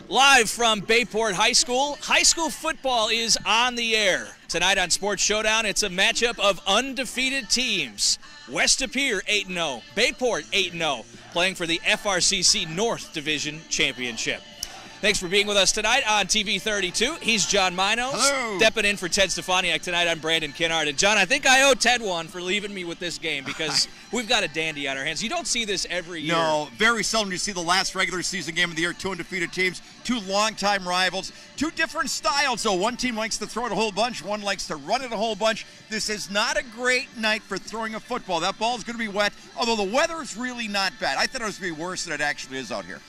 Live from Bayport High School, high school football is on the air. Tonight on Sports Showdown, it's a matchup of undefeated teams. West Pere 8-0, Bayport 8-0, playing for the FRCC North Division Championship. Thanks for being with us tonight on TV 32. He's John Minos. Hello. Stepping in for Ted Stefaniak tonight. I'm Brandon Kinnard. And John, I think I owe Ted one for leaving me with this game because we've got a dandy on our hands. You don't see this every year. No, very seldom do you see the last regular season game of the year. Two undefeated teams, two longtime rivals, two different styles. So one team likes to throw it a whole bunch, one likes to run it a whole bunch. This is not a great night for throwing a football. That ball's going to be wet, although the weather's really not bad. I thought it was going to be worse than it actually is out here.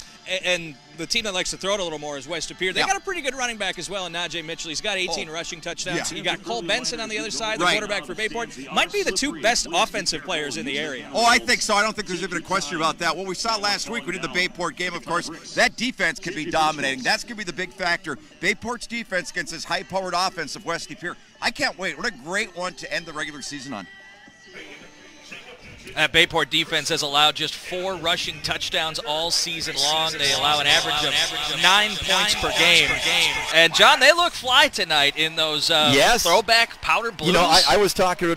And the team that likes to throw it a little more is West Pere. They got a pretty good running back as well in Najee Mitchell. He's got 18 rushing touchdowns. You got Cole Benson on the other side, the quarterback for Bayport. Might be the two best offensive players in the area. Oh, I think so. I don't think there's even a question about that. What we saw last week, we did the Bayport game, of course. That defense could be dominating. That's going to be the big factor. Bayport's defense against this high-powered offense of West Pere. I can't wait. What a great one to end the regular season on. Bayport defense has allowed just 4 rushing touchdowns all season long. They allow an average of 9 points per game. And, John, they look fly tonight in those throwback powder blues. You know, I was talking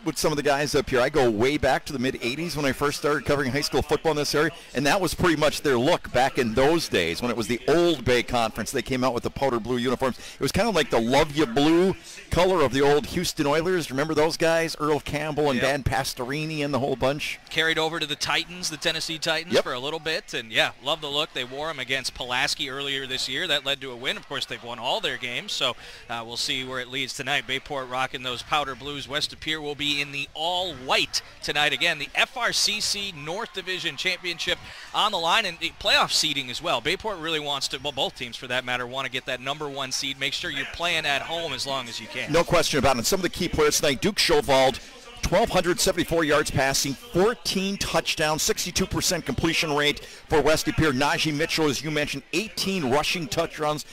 with some of the guys up here. I go way back to the mid-'80s when I first started covering high school football in this area, and that was pretty much their look back in those days when it was the Old Bay Conference. They came out with the powder blue uniforms. It was kind of like the Love Ya Blue color of the old Houston Oilers. Remember those guys? Earl Campbell and Dan Pastorini and the whole bunch. Carried over to the Titans, the Tennessee Titans, for a little bit. And, yeah, love the look. They wore them against Pulaski earlier this year. That led to a win. Of course, they've won all their games, so we'll see where it leads tonight. Bayport rocking those powder blues. West Pere will be in the all-white tonight. Again, the FRCC North Division Championship on the line, and the playoff seeding as well. Bayport really wants to, well, both teams for that matter, want to get that #1 seed. Make sure you're playing at home as long as you can. No question about it. And some of the key players tonight, Duke Schovald, 1,274 yards passing, 14 touchdowns, 62% completion rate for West Pere. Najee Mitchell, as you mentioned, 18 rushing touchdowns,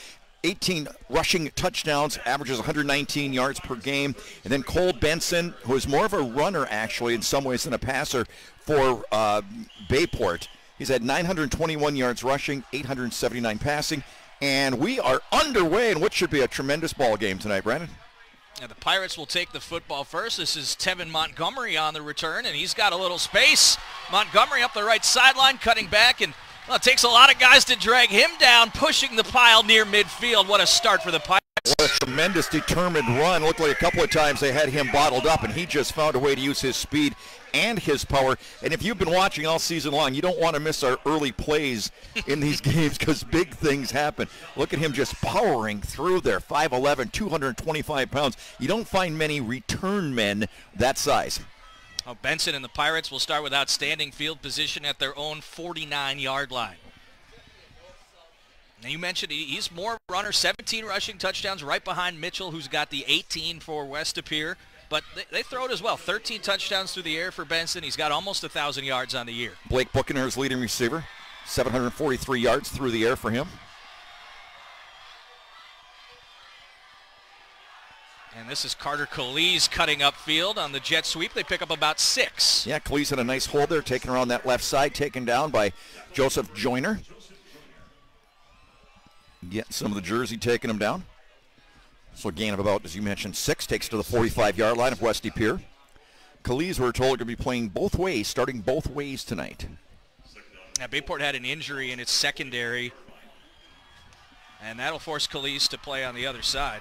averages 119 yards per game. And then Cole Benson, who is more of a runner, actually, in some ways than a passer for Bayport. He's had 921 yards rushing, 879 passing. And we are underway in what should be a tremendous ball game tonight, Brandon. And the Pirates will take the football first. This is Tevin Montgomery on the return, and he's got a little space. Montgomery up the right sideline, cutting back, and well, it takes a lot of guys to drag him down, pushing the pile near midfield. What a start for the Pirates. What a tremendous, determined run. Looked like a couple of times they had him bottled up, and he just found a way to use his speed and his power. And if you've been watching all season long, you don't want to miss our early plays in these games because big things happen. Look at him just powering through there, 5'11", 225 pounds. You don't find many return men that size. Well, Benson and the Pirates will start with outstanding field position at their own 49-yard line. Now, you mentioned he's more runner, 17 rushing touchdowns right behind Mitchell, who's got the 18 for West Pere. But they throw it as well. 13 touchdowns through the air for Benson. He's got almost 1,000 yards on the year. Blake Buccaneer's leading receiver, 743 yards through the air for him. And this is Carter Calise cutting upfield on the jet sweep. They pick up about 6. Yeah, Calise had a nice hold there, taken around that left side, taken down by Joseph Joyner. Getting some of the jersey, taking him down. So a gain of about, as you mentioned, 6, takes to the 45-yard line of West Pere. Calise, we're told, to be playing both ways, starting both ways tonight. Now, Bayport had an injury in its secondary, and that'll force Calise to play on the other side.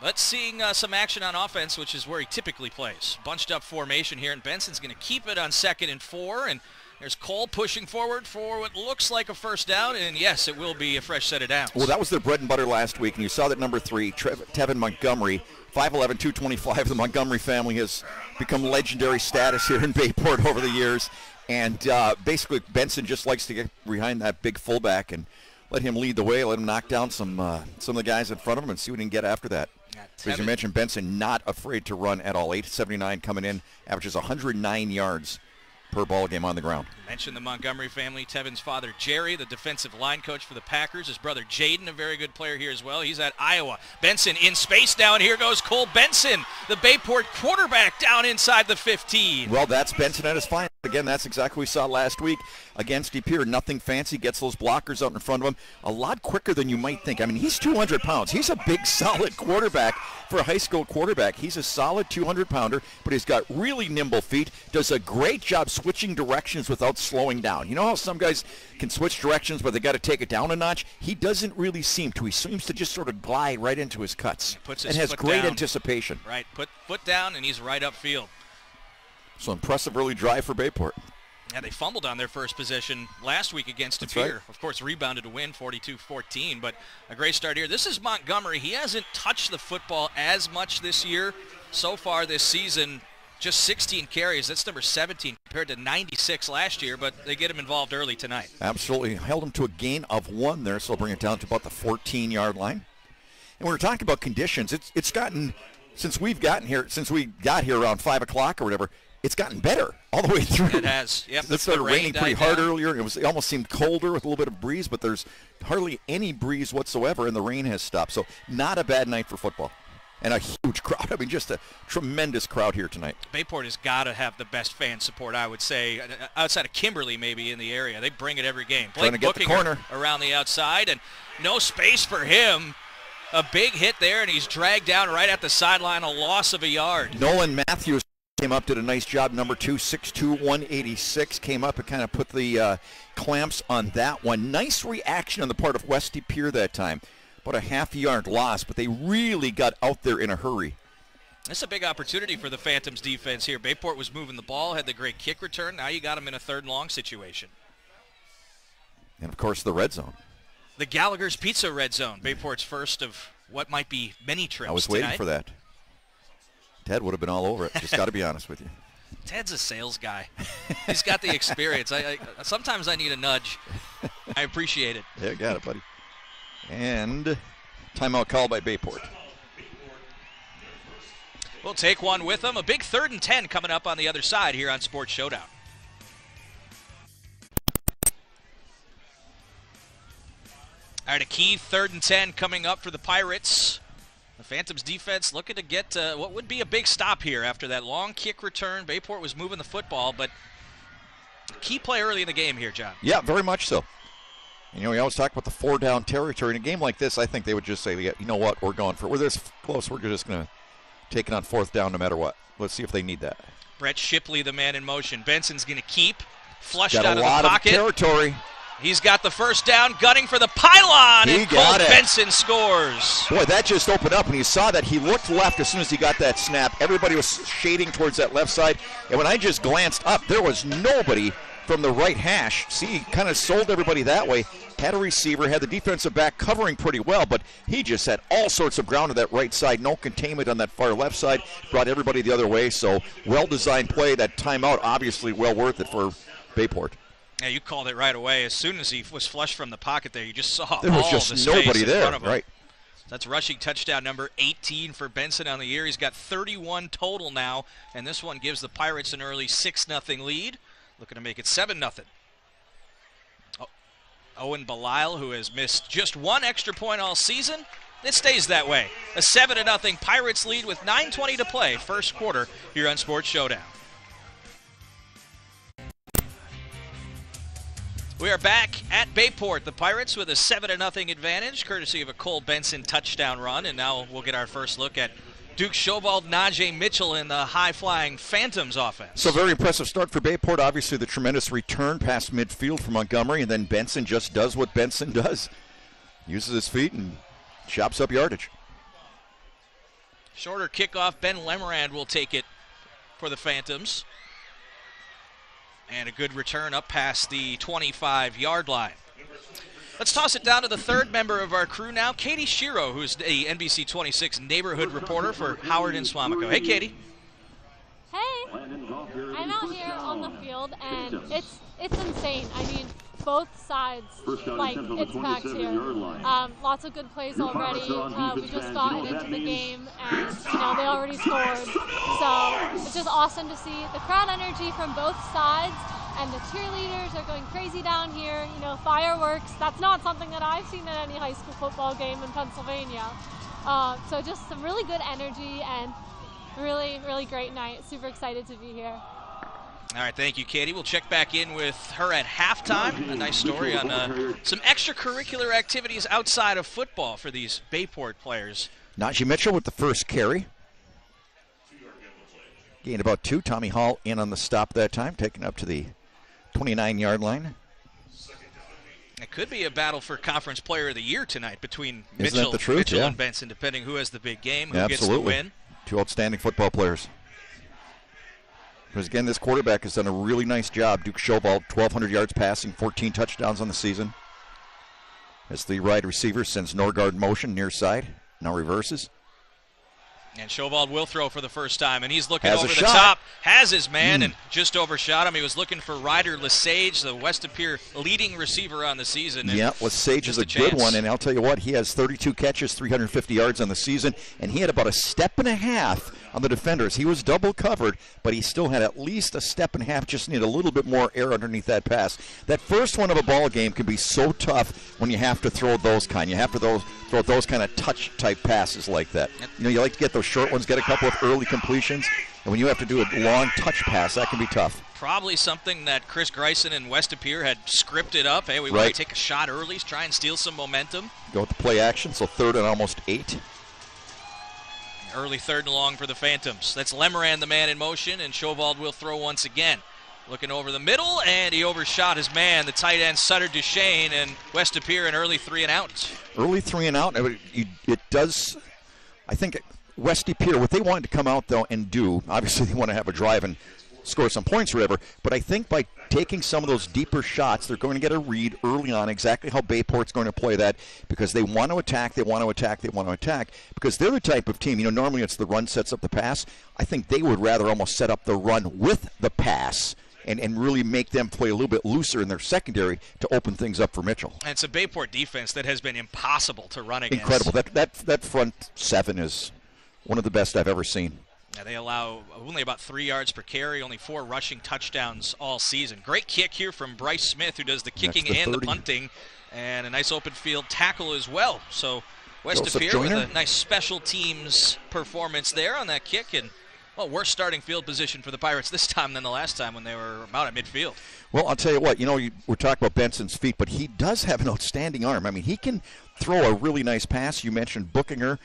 But seeing some action on offense, which is where he typically plays. Bunched up formation here, and Benson's going to keep it on 2nd and 4, and there's Cole pushing forward for what looks like a first down, and yes, it will be a fresh set of downs. Well, that was their bread and butter last week, and you saw that number 3, Tevin Montgomery, 5'11", 225. The Montgomery family has become legendary status here in Bayport over the years, and basically Benson just likes to get behind that big fullback and let him lead the way, let him knock down some of the guys in front of him and see what he can get after that. As you mentioned, Benson not afraid to run at all. 879 coming in, averages 109 yards per ball game on the ground. Mentioned the Montgomery family. Tevin's father, Jerry, the defensive line coach for the Packers. His brother, Jaden, a very good player here as well. He's at Iowa. Benson in space now, and here goes Cole Benson, the Bayport quarterback, down inside the 15. Well, that's Benson at his finest. Again, that's exactly what we saw last week against Pere. Nothing fancy. Gets those blockers out in front of him. A lot quicker than you might think. I mean, he's 200 pounds. He's a big, solid quarterback for a high school quarterback. He's a solid 200-pounder, but he's got really nimble feet. Does a great job switching directions without slowing down. You know how some guys can switch directions, but they got to take it down a notch? He doesn't really seem to. He seems to just sort of glide right into his cuts. And has great anticipation. Right, put foot down, and he's right upfield. So impressive early drive for Bayport. Yeah, they fumbled on their first possession last week against Pere. Right. Of course, rebounded to win 42-14, but a great start here. This is Montgomery. He hasn't touched the football as much this year. So far this season, just 16 carries. That's number 17 compared to 96 last year, but they get him involved early tonight. Absolutely. Held him to a gain of 1 there, so they'll bring it down to about the 14-yard line. And we were talking about conditions. It's gotten, since we got here around 5 o'clock or whatever, it's gotten better all the way through. It has. Yep. It started raining pretty hard earlier. It almost seemed colder with a little bit of breeze, but there's hardly any breeze whatsoever, and the rain has stopped. So not a bad night for football. And a huge crowd. I mean, just a tremendous crowd here tonight. Bayport has got to have the best fan support, I would say, outside of Kimberly maybe in the area. They bring it every game. Blake trying to get the corner around the outside, and no space for him. A big hit there, and he's dragged down right at the sideline, a loss of a yard. Nolan Matthews came up, did a nice job. Number 2, 6'2", 186, came up and kind of put the clamps on that one. Nice reaction on the part of Westy Pere that time. About a half-yard loss, but they really got out there in a hurry. That's a big opportunity for the Phantoms defense here. Bayport was moving the ball, had the great kick return. Now you got them in a 3rd and long situation. And, of course, the red zone. The Gallagher's Pizza red zone. Bayport's first of what might be many trips I was tonight. waiting for that. Ted would have been all over it. Just got to be honest with you. Ted's a sales guy. He's got the experience. Sometimes I need a nudge. I appreciate it. Yeah, got it, buddy. And timeout call by Bayport. We'll take one with them. A big 3rd and 10 coming up on the other side here on Sports Showdown. All right, a key 3rd and 10 coming up for the Pirates. The Phantoms defense looking to get what would be a big stop here after that long kick return. Bayport was moving the football, but key play early in the game here, John. Yeah, very much so. You know, we always talk about the 4-down territory. In a game like this, I think they would just say, you know what, we're going for it. We're this close. We're just going to take it on 4th down no matter what. Let's see if they need that. Brett Shipley, the man in motion. Benson's going to keep. Flushed got out of the pocket. pocket. Territory. He's got the first down, gunning for the pylon, and Cole Benson scores. Boy, that just opened up, and you saw that he looked left as soon as he got that snap. Everybody was shading towards that left side, and when I just glanced up, there was nobody from the right hash. See, he kind of sold everybody that way. Had a receiver, had the defensive back covering pretty well, but he just had all sorts of ground to that right side. No containment on that far left side. Brought everybody the other way, so well-designed play. That timeout, obviously well worth it for Bayport. Yeah, you called it right away. As soon as he was flushed from the pocket there, you just saw there was all just the space nobody in there. front of him. Right. That's rushing touchdown number 18 for Benson on the year. He's got 31 total now, and this one gives the Pirates an early 6-0 lead. Looking to make it 7-0. Owen Belisle, who has missed just 1 extra point all season, it stays that way. A 7-0 Pirates lead with 9:20 to play, first quarter here on Sports Showdown. We are back at Bayport. The Pirates with a 7-0 advantage, courtesy of a Cole Benson touchdown run. And now we'll get our first look at Duke Schobald, Najee Mitchell in the high-flying Phantoms offense. So very impressive start for Bayport. Obviously the tremendous return past midfield for Montgomery, and then Benson just does what Benson does. Uses his feet and chops up yardage. Shorter kickoff. Ben Lemerand will take it for the Phantoms. And a good return up past the 25-yard line. Let's toss it down to the 3rd member of our crew now, Katie Shiro, who's the NBC 26 neighborhood reporter for Howard and Swamico. Hey, Katie. Hey. I'm out here on the field, and it's insane. I mean, both sides, like, it's packed here. Lots of good plays already. We just got into the game, and, they already scored. So it's just awesome to see the crowd energy from both sides. and the cheerleaders are going crazy down here. You know, fireworks. That's not something that I've seen at any high school football game in Pennsylvania. So just some really good energy and really, really great night. Super excited to be here. All right, thank you, Katie. We'll check back in with her at halftime. A nice story on some extracurricular activities outside of football for these Bayport players. Najee Mitchell with the first carry. Gained about 2. Tommy Hall in on the stop that time, taken up to the 29-yard line. It could be a battle for Conference Player of the Year tonight between Isn't Mitchell, that the truth? Mitchell Yeah. and Benson, depending who has the big game, who Absolutely. gets the win. 2 outstanding football players. Because, again, this quarterback has done a really nice job. Duke Showbold, 1,200 yards passing, 14 touchdowns on the season. As the wide receiver sends Norgard motion near side. Now reverses. And Showbold will throw for the first time, and he's looking Has over a the shot. top. Has his man and just overshot him. He was looking for Ryder Lesage, the West Appear leading receiver on the season. Yeah, Lesage is a good one, and I'll tell you what, he has 32 catches, 350 yards on the season, and he had about a step and a half on the defenders. He was double covered, but he still had at least a step and a half, just need a little bit more air underneath that pass. That first one of a ball game can be so tough when you have to throw those kind. You have to throw those kind of touch-type passes like that. You know, you like to get those short ones, get a couple of early completions, and when you have to do a long touch pass, that can be tough. Probably something that Chris Greisen and West Appear had scripted up. Hey, we want to take a shot early, try and steal some momentum. Go with the play action, so 3rd and almost 8. Early 3rd and long for the Phantoms. That's Lemoran, the man in motion, and Showbold will throw once again. Looking over the middle, and he overshot his man, the tight end Sutter Duchesne, and West Appear an early 3 and out. Early 3 and out. It does, I think, West Appear, what they wanted to come out, though, and do, obviously they want to have a drive and score some points or whatever, but I think by taking some of those deeper shots, they're going to get a read early on exactly how Bayport's going to play that, because they want to attack, because they're the type of team, you know, normally it's the run sets up the pass. I think they would rather almost set up the run with the pass and really make them play a little bit looser in their secondary to open things up for Mitchell. And it's a Bayport defense that has been impossible to run against. Incredible. That front 7 is one of the best I've ever seen. Yeah, they allow only about 3 yards per carry, only 4 rushing touchdowns all season. Great kick here from Bryce Smith, who does the kicking and the punting, and a nice open field tackle as well. So West Appear with a nice special teams performance there on that kick, and worse starting field position for the Pirates this time than the last time when they were about at midfield. Well, I'll tell you what, we're talking about Benson's feet, but he does have an outstanding arm. I mean, he can throw a really nice pass. You mentioned Bookinger.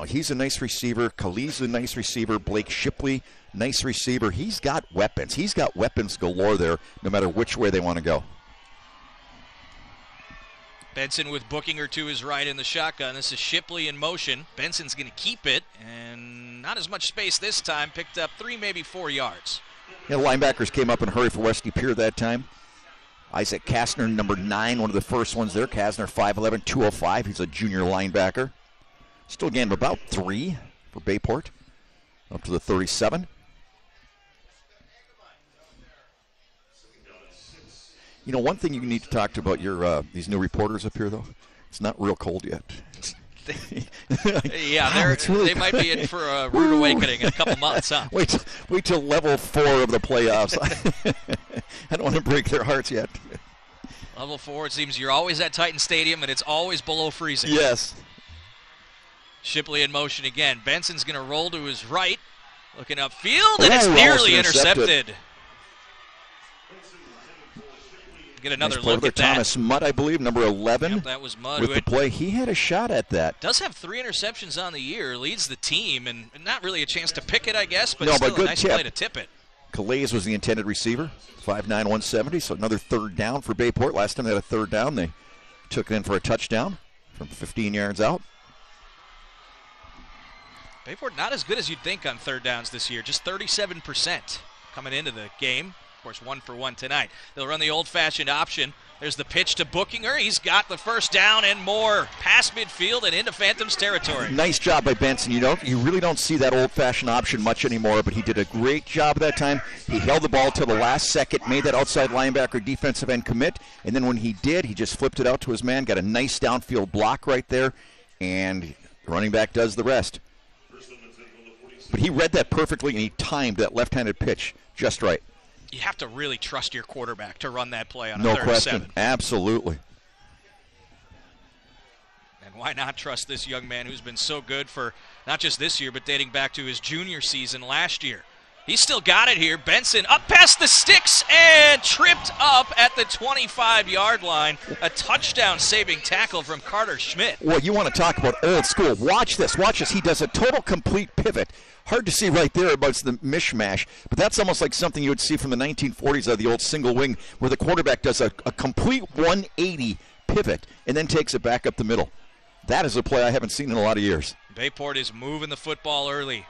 He's a nice receiver. Khalil's a nice receiver. Blake Shipley, nice receiver. He's got weapons. He's got weapons galore there, no matter which way they want to go. Benson with Bookinger to his right in the shotgun. This is Shipley in motion. Benson's going to keep it, and not as much space this time. Picked up 3, maybe 4 yards. Yeah, the linebackers came up in a hurry for West Appear that time. Isaac Kastner, number 9, one of the first ones there. Kastner, 5'11", 205. He's a junior linebacker. Still gained about 3 for Bayport, up to the 37. You know, one thing you need to talk to about your these new reporters up here, though, it's not real cold yet. Yeah, they might be in for a rude awakening in a couple months, huh? Wait till level 4 of the playoffs. I don't want to break their hearts yet. Level 4, it seems you're always at Titan Stadium, and it's always below freezing. Yes. Shipley in motion again. Benson's going to roll to his right, looking upfield, and it's nearly intercepted. Get another nice look at that. Thomas Mudd, I believe, number 11. Yep, that was Mudd. With the play, he had a shot at that. Does have 3 interceptions on the year, leads the team, and not really a chance to pick it, I guess, but no, still but a nice play to tip it. Calais was the intended receiver, 5'9", 170, so another 3rd down for Bayport. Last time they had a 3rd down, they took it in for a touchdown from 15 yards out. Bayport not as good as you'd think on 3rd downs this year, just 37% coming into the game. Of course, 1 for 1 tonight. They'll run the old-fashioned option. There's the pitch to Bookinger. He's got the first down and more. Past midfield and into Phantoms territory. Nice job by Benson. You really don't see that old-fashioned option much anymore, but he did a great job that time. He held the ball till the last second, made that outside linebacker defensive end commit, and then when he did, he just flipped it out to his man, got a nice downfield block right there, and the running back does the rest. But he read that perfectly, and he timed that left-handed pitch just right. You have to really trust your quarterback to run that play on a No 3rd question. and 7. Absolutely. And why not trust this young man who's been so good for not just this year, but dating back to his junior season last year. He's still got it here. Benson up past the sticks and tripped up at the 25-yard line. A touchdown-saving tackle from Carter Schmidt. Well, you want to talk about old school. Watch this. Watch this. He does a total complete pivot. Hard to see right there about the mishmash, but that's almost like something you would see from the 1940s of the old single wing where the quarterback does a complete 180 pivot and then takes it back up the middle. That is a play I haven't seen in a lot of years. Bayport is moving the football early.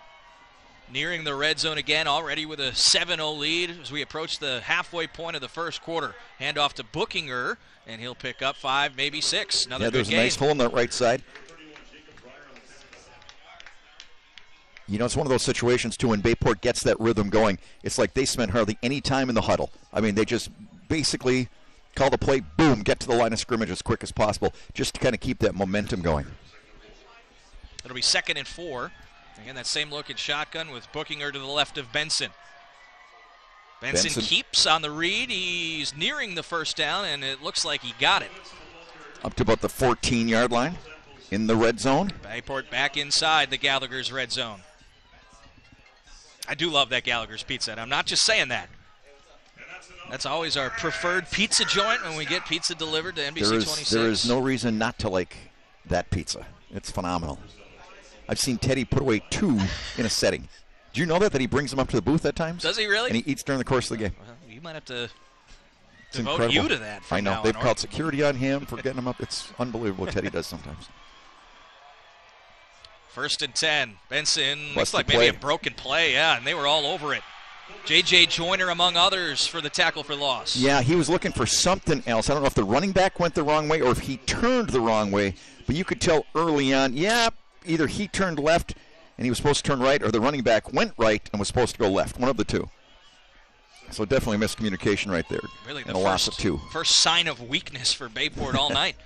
Nearing the red zone again, already with a 7-0 lead as we approach the halfway point of the first quarter. Hand off to Bookinger, and he'll pick up 5, maybe 6. Another good there's gain. a nice hole on that right side. You know, it's one of those situations, too, when Bayport gets that rhythm going, it's like they spent hardly any time in the huddle. I mean, they just basically call the play, boom, get to the line of scrimmage as quick as possible, just to kind of keep that momentum going. It'll be 2nd and 4. Again, that same look at shotgun with Bookinger to the left of Benson. Benson keeps on the read. He's nearing the first down, and it looks like he got it. Up to about the 14-yard line in the red zone. Bayport back inside the Gallagher's red zone. I do love that Gallagher's Pizza, and I'm not just saying that. That's always our preferred pizza joint when we get pizza delivered to NBC 26. There is no reason not to like that pizza. It's phenomenal. I've seen Teddy put away 2 in a setting. Do you know that he brings them up to the booth at times? Does he really? And he eats during the course of the game. Well, you might have to devote incredible. You to that. I know. They've called security on him for getting him up. It's unbelievable what Teddy does sometimes. 1st and 10. Benson Plus looks like maybe a broken play, and they were all over it. J.J. Joyner among others for the tackle for loss. Yeah, he was looking for something else. I don't know if the running back went the wrong way or if he turned the wrong way, but you could tell early on, either he turned left and he was supposed to turn right, or the running back went right and was supposed to go left. One of the two. So definitely miscommunication right there. Really, and a loss of 2. First sign of weakness for Bayport all night.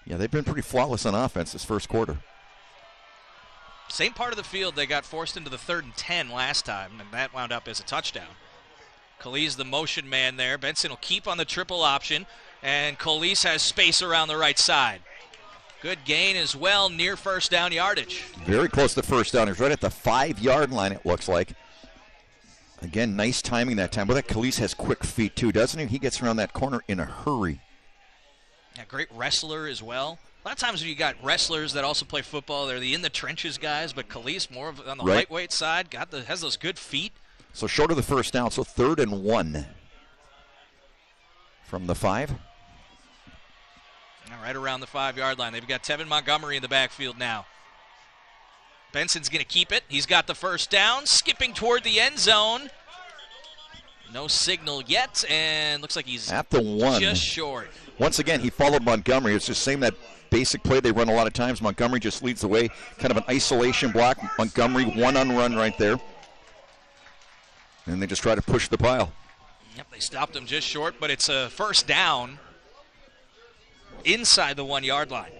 Yeah, they've been pretty flawless on offense this first quarter. Same part of the field they got forced into the 3rd and 10 last time, and that wound up as a touchdown. Khalil's the motion man there. Benson will keep on the triple option, and Khalil has space around the right side. Good gain as well, near first down yardage. Very close to first down. He's right at the 5-yard line, it looks like. Again, nice timing that time. But that Khalil has quick feet, too, doesn't he? He gets around that corner in a hurry. Yeah, great wrestler as well. A lot of times when you got wrestlers that also play football, they're the in-the-trenches guys, but Khalil's more on the lightweight side, has those good feet. So short of the first down, so 3rd and 1 from the 5. Right around the 5-yard line. They've got Tevin Montgomery in the backfield now. Benson's going to keep it. He's got the first down, skipping toward the end zone. No signal yet, and looks like he's at the 1. Just short. Once again, he followed Montgomery. It's just same that basic play they run a lot of times. Montgomery just leads the way, kind of an isolation block. Montgomery one-on-run right there. And they just try to push the pile. Yep, they stopped him just short, but it's a first down inside the 1-yard line.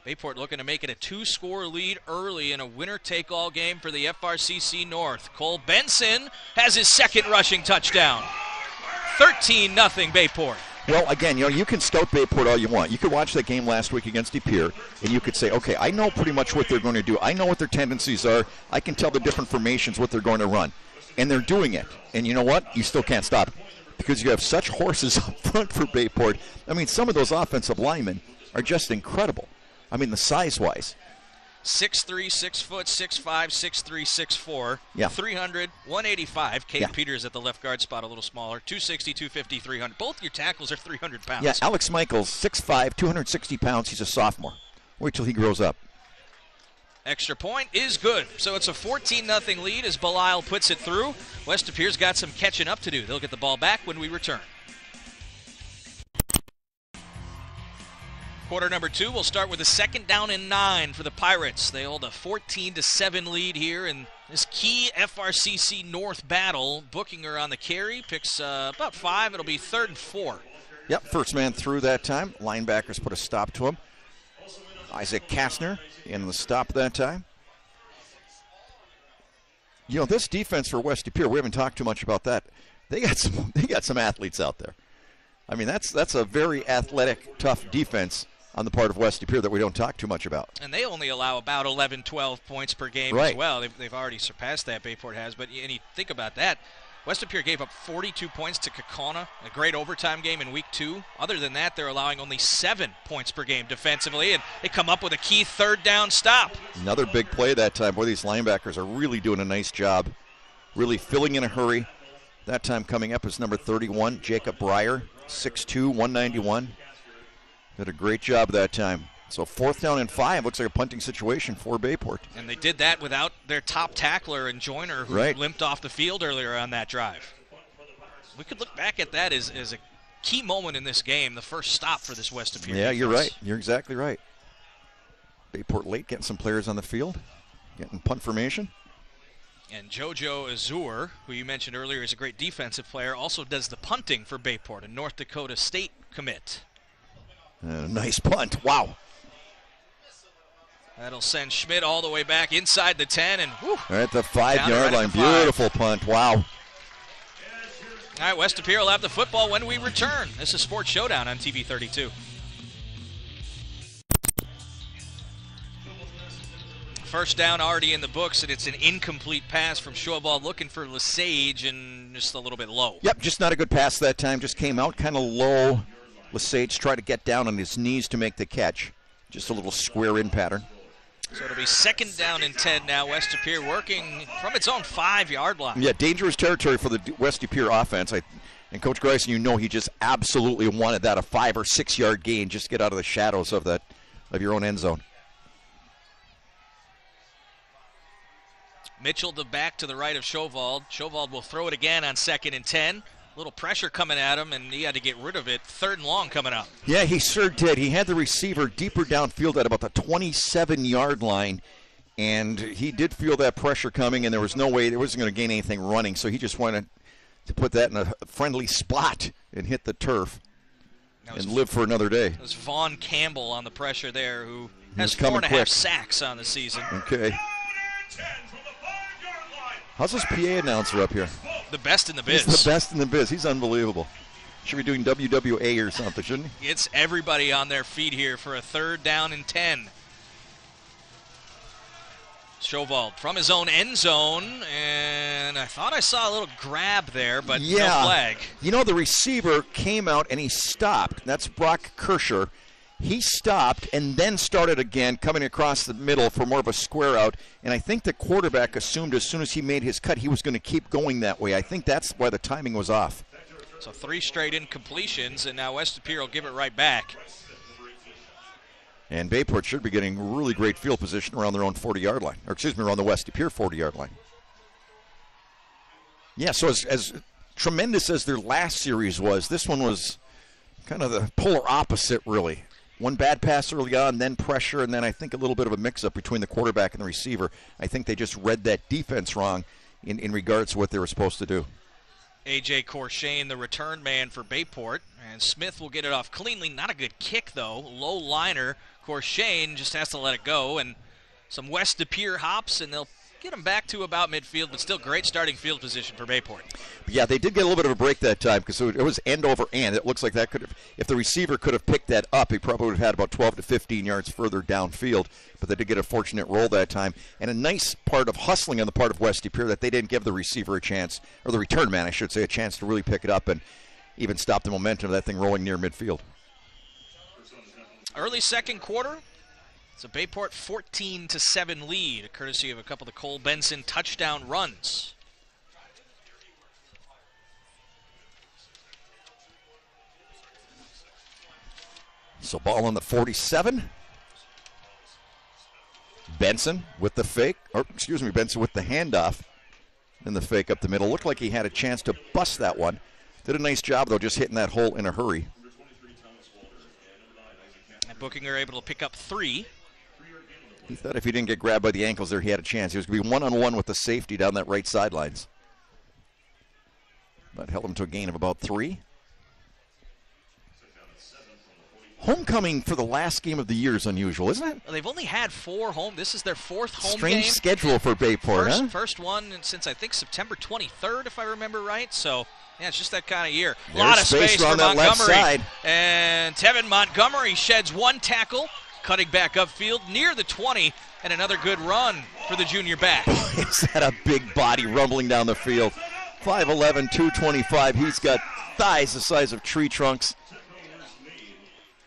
Bayport looking to make it a 2-score lead early in a winner-take-all game for the FRCC North. Cole Benson has his 2nd rushing touchdown. 13-0 Bayport. Well, again, you can scout Bayport all you want. You could watch that game last week against Pere, and you could say, okay, I know pretty much what they're going to do. I know what their tendencies are. I can tell the different formations what they're going to run. And they're doing it. And you know what? You still can't stop it because you have such horses up front for Bayport. I mean, some of those offensive linemen are just incredible. I mean, the size-wise. 6'3", 6', 6'5", 6'3", 6'4", yeah. 300, 185. Cade Peters at the left guard spot, a little smaller. 260, 250, 300. Both your tackles are 300 pounds. Yeah, Alex Michaels, 6'5", 260 pounds. He's a sophomore. Wait till he grows up. Extra point is good. So it's a 14-0 lead as Belial puts it through. West Pierre's got some catching up to do. They'll get the ball back when we return. Quarter number 2, we'll start with a 2nd down and 9 for the Pirates. They hold a 14-7 lead here in this key FRCC North battle. Bookinger on the carry, picks about 5. It'll be 3rd and 4. Yep, first man through that time. Linebackers put a stop to him. Isaac Kastner in the stop that time. You know, this defense for West De Pere, we haven't talked too much about that. They got some athletes out there. I mean, that's a very athletic, tough defense on the part of West De Pere that we don't talk too much about. And they only allow about 11, 12 points per game right. as well. They've already surpassed that, Bayport has. But and you think about that, West De Pere gave up 42 points to Kaukauna, a great overtime game in week 2. Other than that, they're allowing only 7 points per game defensively, and they come up with a key third down stop. Another big play that time. Boy, these linebackers are really doing a nice job, really filling in a hurry. That time coming up is number 31, Jacob Breyer, 6'2", 191. Did a great job that time. So 4th down and 5. Looks like a punting situation for Bayport. And they did that without their top tackler and Joyner, who limped off the field earlier on that drive. We could look back at that as a key moment in this game, the first stop for this West De Pere defense. You're right. You're exactly right. Bayport late getting some players on the field, getting punt formation. And JoJo Azur, who you mentioned earlier is a great defensive player, also does the punting for Bayport, a North Dakota State commit. Nice punt. Wow. That'll send Schmidt all the way back inside the 10 and whew, at the 5-yard line. Beautiful punt. Wow. All right, West De Pere will have the football when we return. This is Sports Showdown on TV 32. First down already in the books, and it's an incomplete pass from Schobald looking for Lesage and just a little bit low. Yep, just not a good pass that time. Just came out kind of low. Lesage tried to get down on his knees to make the catch. Just a little square in pattern. So it'll be 2nd down and 10 now. West De Pere working from its own 5-yard line. Yeah, dangerous territory for the West De Pere offense. And Coach Greisen, you know he just absolutely wanted that, a 5 or 6 yard gain, just to get out of the shadows of your own end zone. Mitchell back to the right of Schobald. Schobald will throw it again on 2nd and 10. A little pressure coming at him, and he had to get rid of it. 3rd and long coming up. Yeah, he sure did. He had the receiver deeper downfield at about the 27-yard line, and he did feel that pressure coming, and there was no way he wasn't going to gain anything running, so he just wanted to put that in a friendly spot and hit the turf and live for another day. It was Vaughn Campbell on the pressure there, who has 4.5 sacks on the season. Okay. How's this PA announcer up here? The best in the biz. He's the best in the biz. He's unbelievable. Should be doing WWA or something, shouldn't he? It's everybody on their feet here for a 3rd down and 10. Schobald from his own end zone, and I thought I saw a little grab there, but no flag. You know, the receiver came out and he stopped. That's Brock Kirscher. He stopped and then started again, coming across the middle for more of a square out. And I think the quarterback assumed as soon as he made his cut, he was going to keep going that way. I think that's why the timing was off. So 3 straight incompletions, and now West De Pere will give it right back. And Bayport should be getting really great field position around their own 40-yard line. Or, excuse me, around the West De Pere 40-yard line. Yeah, so as tremendous as their last series was, this one was kind of the polar opposite, really. One bad pass early on, then pressure, and then I think a little bit of a mix-up between the quarterback and the receiver. I think they just read that defense wrong in regards to what they were supposed to do. A.J. Corshane, the return man for Bayport, and Smith will get it off cleanly. Not a good kick, though. Low liner. Corshane just has to let it go, and some West De Pere hops, and they'll get him back to about midfield, but still great starting field position for Bayport. Yeah, they did get a little bit of a break that time because it was end over end. It looks like that could have, if the receiver could have picked that up, he probably would have had about 12 to 15 yards further downfield, but they did get a fortunate roll that time. And a nice part of hustling on the part of West De Pere that they didn't give the receiver a chance, or the return man, I should say, a chance to really pick it up and even stop the momentum of that thing rolling near midfield. Early 2nd quarter. It's a Bayport 14-7 lead, courtesy of a couple of Cole Benson touchdown runs. So ball on the 47. Benson with the fake, or excuse me, Benson with the handoff and the fake up the middle. Looked like he had a chance to bust that one. Did a nice job, though, just hitting that hole in a hurry. And Bookinger able to pick up 3. He thought if he didn't get grabbed by the ankles there, he had a chance. He was going to be one-on-one with the safety down that right sidelines. But held him to a gain of about 3. Homecoming for the last game of the year is unusual, isn't it? Well, they've only had 4 home. This is their 4th home Strange game. schedule for Bayport, huh? First one since, I think, September 23rd, if I remember right. So, yeah, it's just that kind of year. A There's lot of space for on that Montgomery. left side. And Tevin Montgomery sheds 1 tackle, cutting back upfield near the 20, and another good run for the junior back. Is that a big body rumbling down the field? 5'11", 225. He's got thighs the size of tree trunks.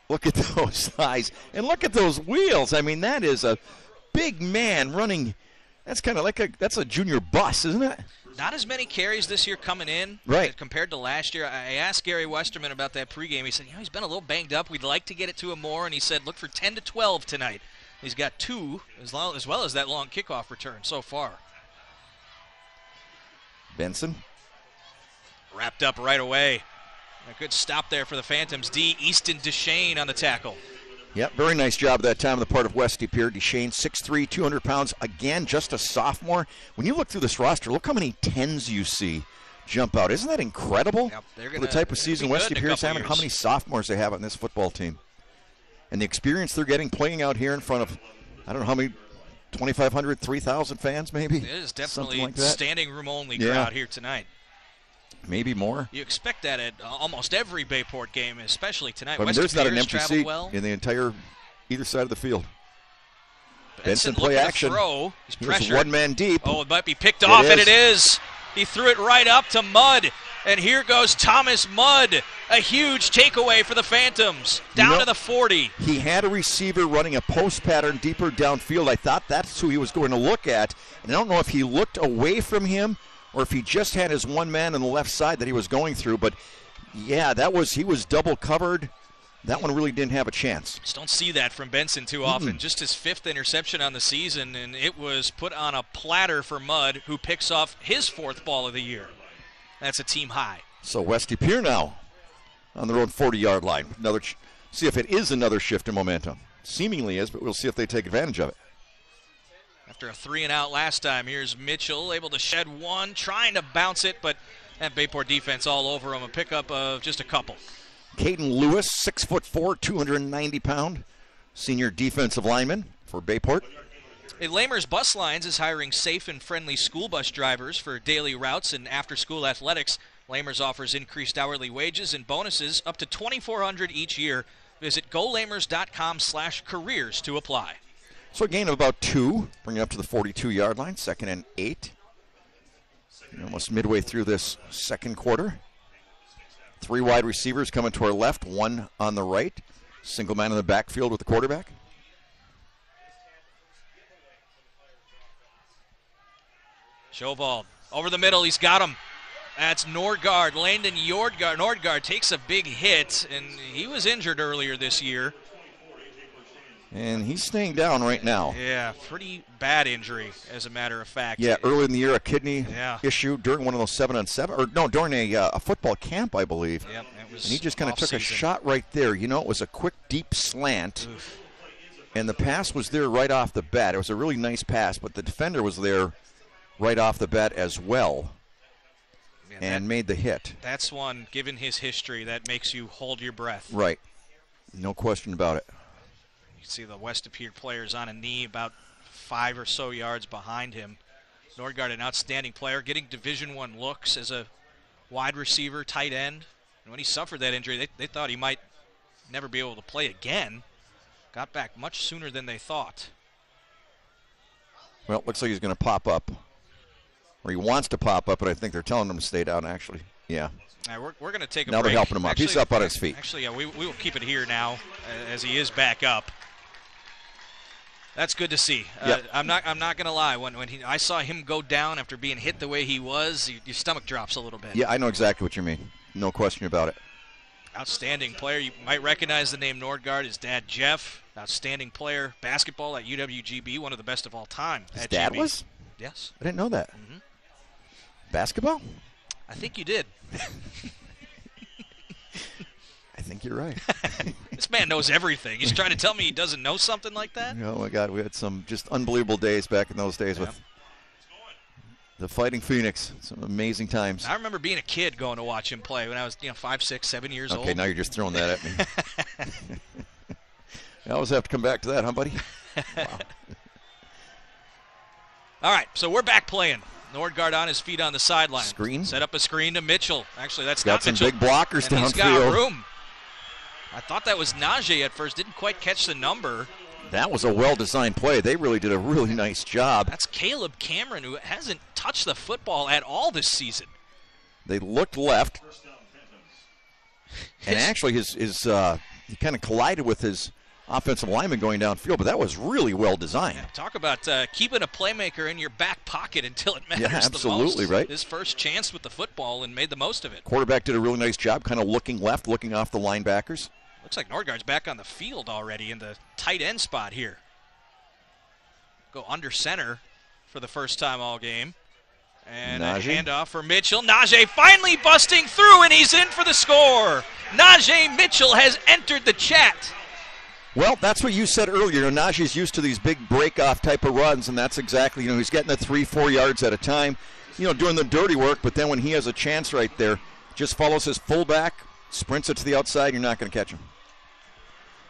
Look at those thighs. And look at those wheels. I mean, that is a big man running. That's kind of like that's a junior bus, isn't it? Not as many carries this year coming in compared to last year. I asked Gary Westerman about that pregame. He said, he's been a little banged up. We'd like to get it to him more. And he said, look for 10 to 12 tonight. He's got 2 as well as that long kickoff return so far. Benson. Wrapped up right away. A good stop there for the Phantoms. Easton Deshane on the tackle. Yep, very nice job that time on the part of Westy Pere. Deshane, 6'3", 200 pounds. Again, just a sophomore. When you look through this roster, look how many 10s you see jump out. Isn't that incredible? Yep, for the type of season Westy Pere's having, how many sophomores they have on this football team. And the experience they're getting playing out here in front of, I don't know how many, 2,500, 3,000 fans maybe? It is definitely like standing room only crowd here tonight. Maybe more. You expect that at almost every Bayport game, especially tonight. I mean, there's not an empty seat well in the entire either side of the field. Benson play action. Throw. He's pressured. One man deep. Oh, it might be picked off, and it is. He threw it right up to Mudd, and here goes Thomas Mudd. A huge takeaway for the Phantoms, down to the 40. He had a receiver running a post pattern deeper downfield. I thought that's who he was going to look at, and I don't know if he looked away from him or if he just had his one man on the left side that he was going through. But, yeah, he was double covered. That one really didn't have a chance. Just don't see that from Benson too often. Just his 5th interception on the season, and it was put on a platter for Mudd, who picks off his 4th ball of the year. That's a team high. So Westy Pere now on their own 40-yard line. See if it is another shift in momentum. Seemingly is, but we'll see if they take advantage of it. After a 3-and-out last time, here's Mitchell able to shed 1, trying to bounce it, but that Bayport defense all over him. A pickup of just a couple. Caden Lewis, 6'4", 290-pound, senior defensive lineman for Bayport. Lamer's Bus Lines is hiring safe and friendly school bus drivers for daily routes and after-school athletics. Lamer's offers increased hourly wages and bonuses up to $2,400 each year. Visit golamers.com/careers to apply. So a gain of about 2, bringing it up to the 42-yard line, 2nd and 8. Almost midway through this second quarter. 3 wide receivers coming to our left, 1 on the right. Single man in the backfield with the quarterback. Sjovald over the middle, he's got him. That's Nordgaard, Landon Nordgaard. Nordgaard takes a big hit, and he was injured earlier this year. And he's staying down right now. Yeah, pretty bad injury, as a matter of fact. Yeah, early in the year, a kidney issue during one of those 7-on-7, or no, during a football camp, I believe. Yep, it was. And he just kind of took a shot right there. It was a quick, deep slant. Oof. And the pass was there right off the bat. It was a really nice pass, but the defender was there right off the bat as well. And made the hit. That's one, given his history, that makes you hold your breath. Right. No question about it. You can see the West Pere players on a knee about 5 or so yards behind him. Nordgaard, an outstanding player, getting Division I looks as a wide receiver, tight end. And when he suffered that injury, they thought he might never be able to play again. Got back much sooner than they thought. Well, it looks like he's going to pop up. Or he wants to pop up, but I think they're telling him to stay down, actually. Yeah. Right, we're going to take a break. Now they're helping him up. Actually, he's up on his feet. Actually, yeah, we will keep it here now as he is back up. That's good to see. Yep. I'm not going to lie. When I saw him go down after being hit the way he was, your stomach drops a little bit. Yeah, I know exactly what you mean. No question about it. Outstanding player. You might recognize the name Nordgaard. His dad, Jeff, outstanding player. Basketball at UWGB, one of the best of all time. His dad GB. was? Yes. I didn't know that. Mm-hmm. Basketball? I think you did. I think you're right. This man knows everything. He's trying to tell me he doesn't know something like that? Oh, my God. We had some just unbelievable days back in those days with the Fighting Phoenix. Some amazing times. I remember being a kid going to watch him play when I was 5, 6, 7 years old. Okay, now you're just throwing that at me. I always have to come back to that, huh, buddy? Wow. All right, so we're back playing. Nordgaard on his feet on the sideline. Screen. Set up a screen to Mitchell. Actually, that's got not some Mitchell. big blockers and downfield. He's got room. I thought that was Najee at first. Didn't quite catch the number. That was a well-designed play. They really did a really nice job. That's Caleb Cameron, who hasn't touched the football at all this season. They looked left, and actually he kind of collided with his offensive lineman going downfield, but that was really well-designed. Yeah, talk about keeping a playmaker in your back pocket until it matters the most. Absolutely, right. His first chance with the football and made the most of it. Quarterback did a really nice job kind of looking left, looking off the linebackers. Looks like Nordgaard's back on the field already in the tight end spot here. Go under center for the first time all game. And Najee. a handoff for Mitchell. Najee finally busting through, and he's in for the score. Najee Mitchell has entered the chat. Well, that's what you said earlier. Najee's used to these big break-off type of runs, and that's exactly, he's getting the 3-4 yards at a time, doing the dirty work, but then when he has a chance right there, just follows his fullback, sprints it to the outside, you're not going to catch him.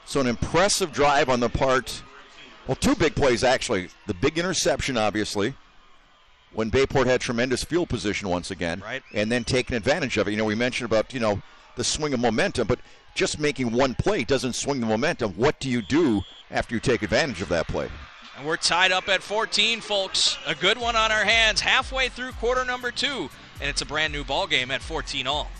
So an impressive drive on the part, well, two big plays actually. The big interception, obviously, when Bayport had tremendous field position once again, right, and then taking advantage of it. We mentioned about, the swing of momentum, but just making one play doesn't swing the momentum. What do you do after you take advantage of that play? And we're tied up at 14, folks. A good one on our hands halfway through quarter number 2, and it's a brand new ball game at 14 all.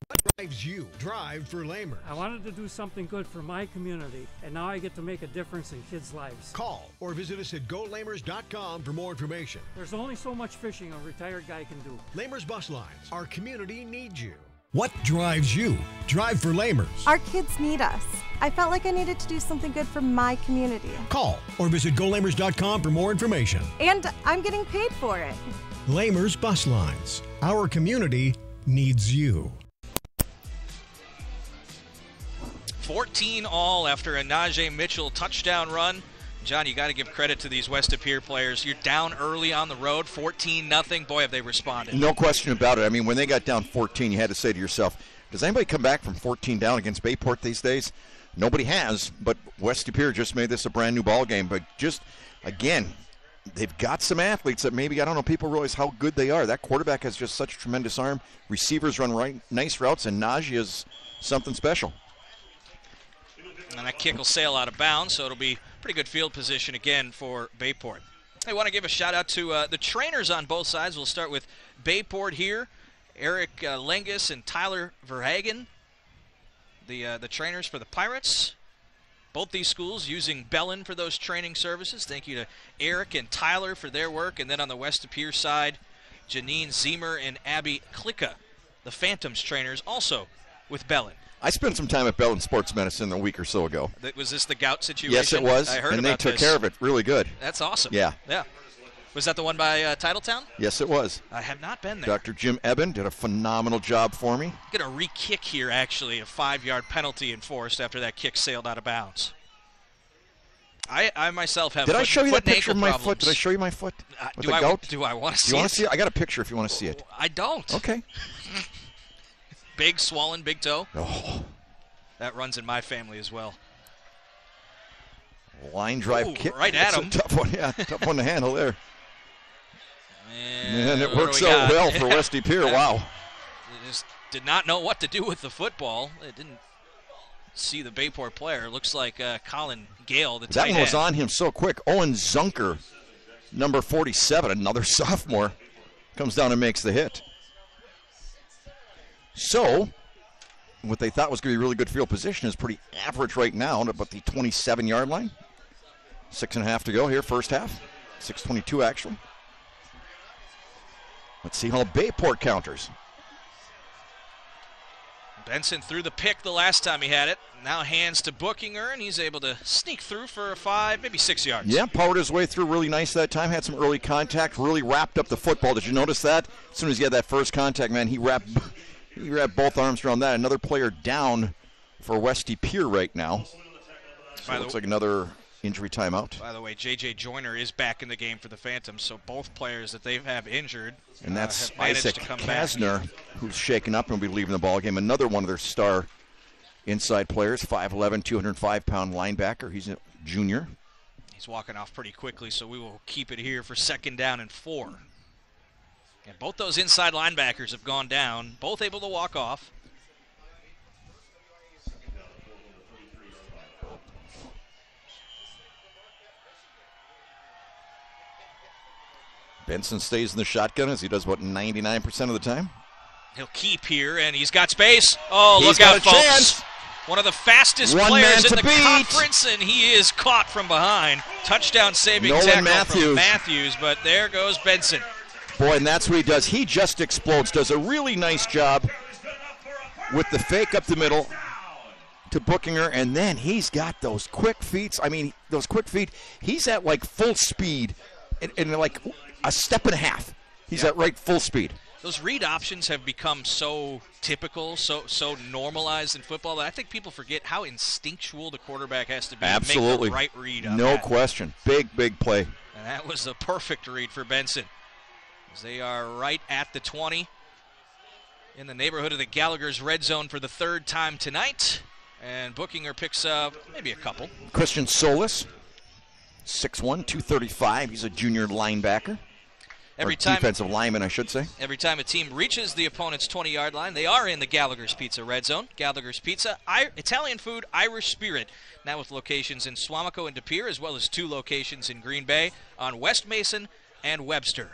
What drives you? Drive for Lamer. I wanted to do something good for my community, and now I get to make a difference in kids' lives. Call or visit us at golamers.com for more information. There's only so much fishing a retired guy can do. Lamers Bus Lines. Our community needs you. What drives you? Drive for Lamers. Our kids need us. I felt like I needed to do something good for my community. Call or visit golamers.com for more information. And I'm getting paid for it. Lamers Bus Lines. Our community needs you. 14 all after a Najee Mitchell touchdown run. John, you got to give credit to these West Pere players. You're down early on the road, 14-0. Boy, have they responded. No question about it. When they got down 14, you had to say to yourself, does anybody come back from 14 down against Bayport these days? Nobody has, but West Pere just made this a brand new ball game. But just, again, they've got some athletes that maybe, people realize how good they are. That quarterback has just such a tremendous arm. Receivers run nice routes, and Najee is something special. And that kick will sail out of bounds, so it'll be pretty good field position again for Bayport. I want to give a shout out to the trainers on both sides. We'll start with Bayport here. Eric Lengus and Tyler Verhagen, the trainers for the Pirates. Both these schools using Bellin for those training services. Thank you to Eric and Tyler for their work. And then on the West Pere side, Janine Zemer and Abby Klicka, the Phantoms trainers, also with Bellin. I spent some time at Bellin Sports Medicine a week or so ago. Was this the gout situation? Yes, it was. I heard and about they took care of it really good. That's awesome. Yeah. Yeah. Was that the one by Titletown? Yes, it was. I have not been there. Dr. Jim Eben did a phenomenal job for me. Going to re-kick here, actually. A 5-yard penalty enforced after that kick sailed out of bounds. I myself have Did I show you that picture of my problems. foot? Did I show you my foot with do the gout? Do I want to see Do you want it? to see it? I got a picture if you want to see it. I don't. Okay. Big, swollen, big toe. Oh. That runs in my family as well. Line drive Ooh, kick. right at That's him. a tough one, yeah. Tough one to handle there. And it works out well for West Pere. Wow. They just did not know what to do with the football. It didn't see the Bayport player. Looks like Colin Gale, the tight That one was end. on him so quick. Owen Zunker, number 47, another sophomore, comes down and makes the hit. So, what they thought was going to be really good field position is pretty average right now at about the 27-yard line. 6.5 to go here, first half. 6:22 actually. Let's see how Bayport counters. Benson threw the pick the last time he had it. Now hands to Bookinger, and he's able to sneak through for 5, maybe 6 yards. Yeah, powered his way through really nice that time. Had some early contact, really wrapped up the football. Did you notice that? As soon as he had that first contact, man, he wrapped both arms around that. Another player down for West Pere right now. So it looks like another injury timeout. By the way, J.J. Joyner is back in the game for the Phantoms, so both players that they have injured And that's have managed Isaac to come Kastner, back. who's shaken up and will be leaving the ball game. Another one of their star inside players. 5'11", 205-pound linebacker. He's a junior. He's walking off pretty quickly, so we will keep it here for 2nd down and 4. And both those inside linebackers have gone down, both able to walk off. Benson stays in the shotgun as he does, 99% of the time? He'll keep here, and he's got space. Oh, He's look out, got a folks. chance. One of the fastest One players man in to the beat. conference, and he is caught from behind. Touchdown saving Nolan tackle Matthews. from Matthews, but there goes Benson. Boy, and that's what he does. He just explodes, does a really nice job with the fake up the middle to Bookinger, and then he's got those quick feet. I mean, those quick feet, he's at like full speed in like a step and a half. He's at right full speed. Those read options have become so typical, so normalized in football that I think people forget how instinctual the quarterback has to be Absolutely. to make the right read on No that. question. Big play. And that was a perfect read for Benson. As they are right at the 20 in the neighborhood of the Gallagher's red zone for the 3rd time tonight. And Bookinger picks up maybe a couple. Christian Solis, 6'1", 235. He's a junior linebacker. Defensive lineman, I should say. Every time a team reaches the opponent's 20-yard line, they are in the Gallagher's Pizza red zone. Gallagher's Pizza, Italian food, Irish spirit. Now with locations in Swamico and De Pere, as well as 2 locations in Green Bay on West Mason and Webster.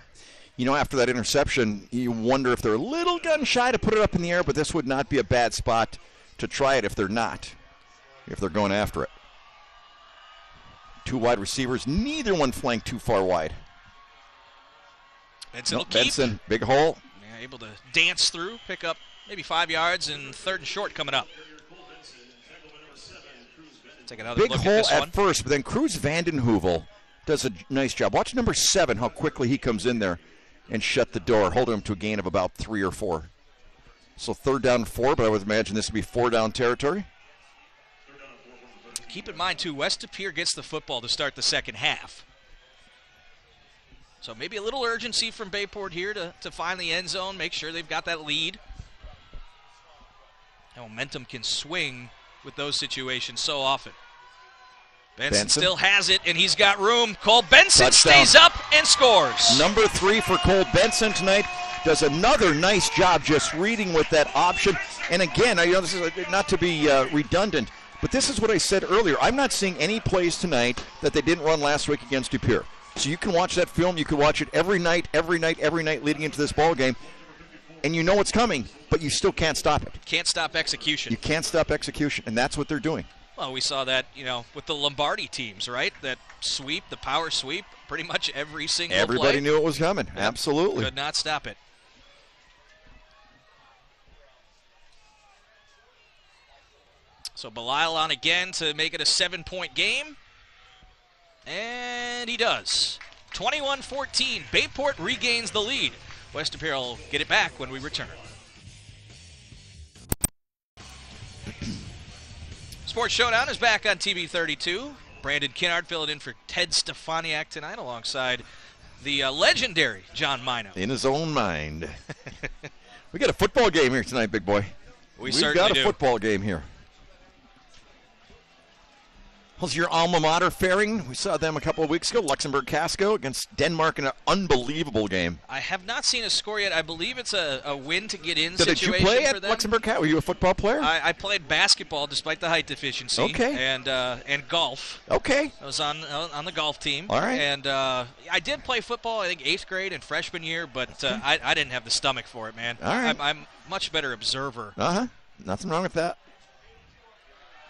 You know, after that interception, you wonder if they're a little gun shy to put it up in the air, but this would not be a bad spot to try it if they're not, if they're going after it. 2 wide receivers, neither one flanked too far wide. Benson will keep. Benson, big hole. Yeah, able to dance through, pick up maybe 5 yards, and 3rd and short coming up. Take another Big look hole at this at one. first, but then Cruz Vanden Heuvel does a nice job. Watch number 7, how quickly he comes in there and shut the door, holding him to a gain of about 3 or 4. So 3rd down and 4, but I would imagine this would be 4-down territory. Keep in mind, too, West De Pere gets the football to start the 2nd half. So maybe a little urgency from Bayport here to find the end zone, make sure they've got that lead. And momentum can swing with those situations so often. Benson still has it, and he's got room. Cole Benson Touchdown. stays up and scores. Number 3 for Cole Benson tonight. Does another nice job just reading with that option. And again, I know this is not to be redundant, but this is what I said earlier. I'm not seeing any plays tonight that they didn't run last week against De Pere. So you can watch that film. You can watch it every night leading into this ball game. And you know what's coming, but you still can't stop it. Can't stop execution. You can't stop execution, and that's what they're doing. Well, we saw that, with the Lombardi teams, right? That sweep, the power sweep, pretty much every single Everybody play. knew it was coming. Yep. Absolutely. Could not stop it. So Belial on again to make it a 7-point game. And he does. 21-14. Bayport regains the lead. West De Pere will get it back when we return. Sports Showdown is back on TV 32. Brandon Kinnard filling in for Ted Stefaniak tonight alongside the legendary John Mino. In his own mind. We got a football game here tonight, big boy. We've got a football game here. How's your alma mater faring? We saw them a couple of weeks ago, Luxembourg Casco against Denmark in an unbelievable game. I have not seen a score yet. I believe it's a win to get in Did situation you play for at them. Luxembourg Casco? Were you a football player? I played basketball despite the height deficiency. Okay. And golf. Okay. I was on the golf team. All right. And I did play football, I think, 8th grade and freshman year, but I didn't have the stomach for it, man. All right. I'm a much better observer. Uh-huh. Nothing wrong with that.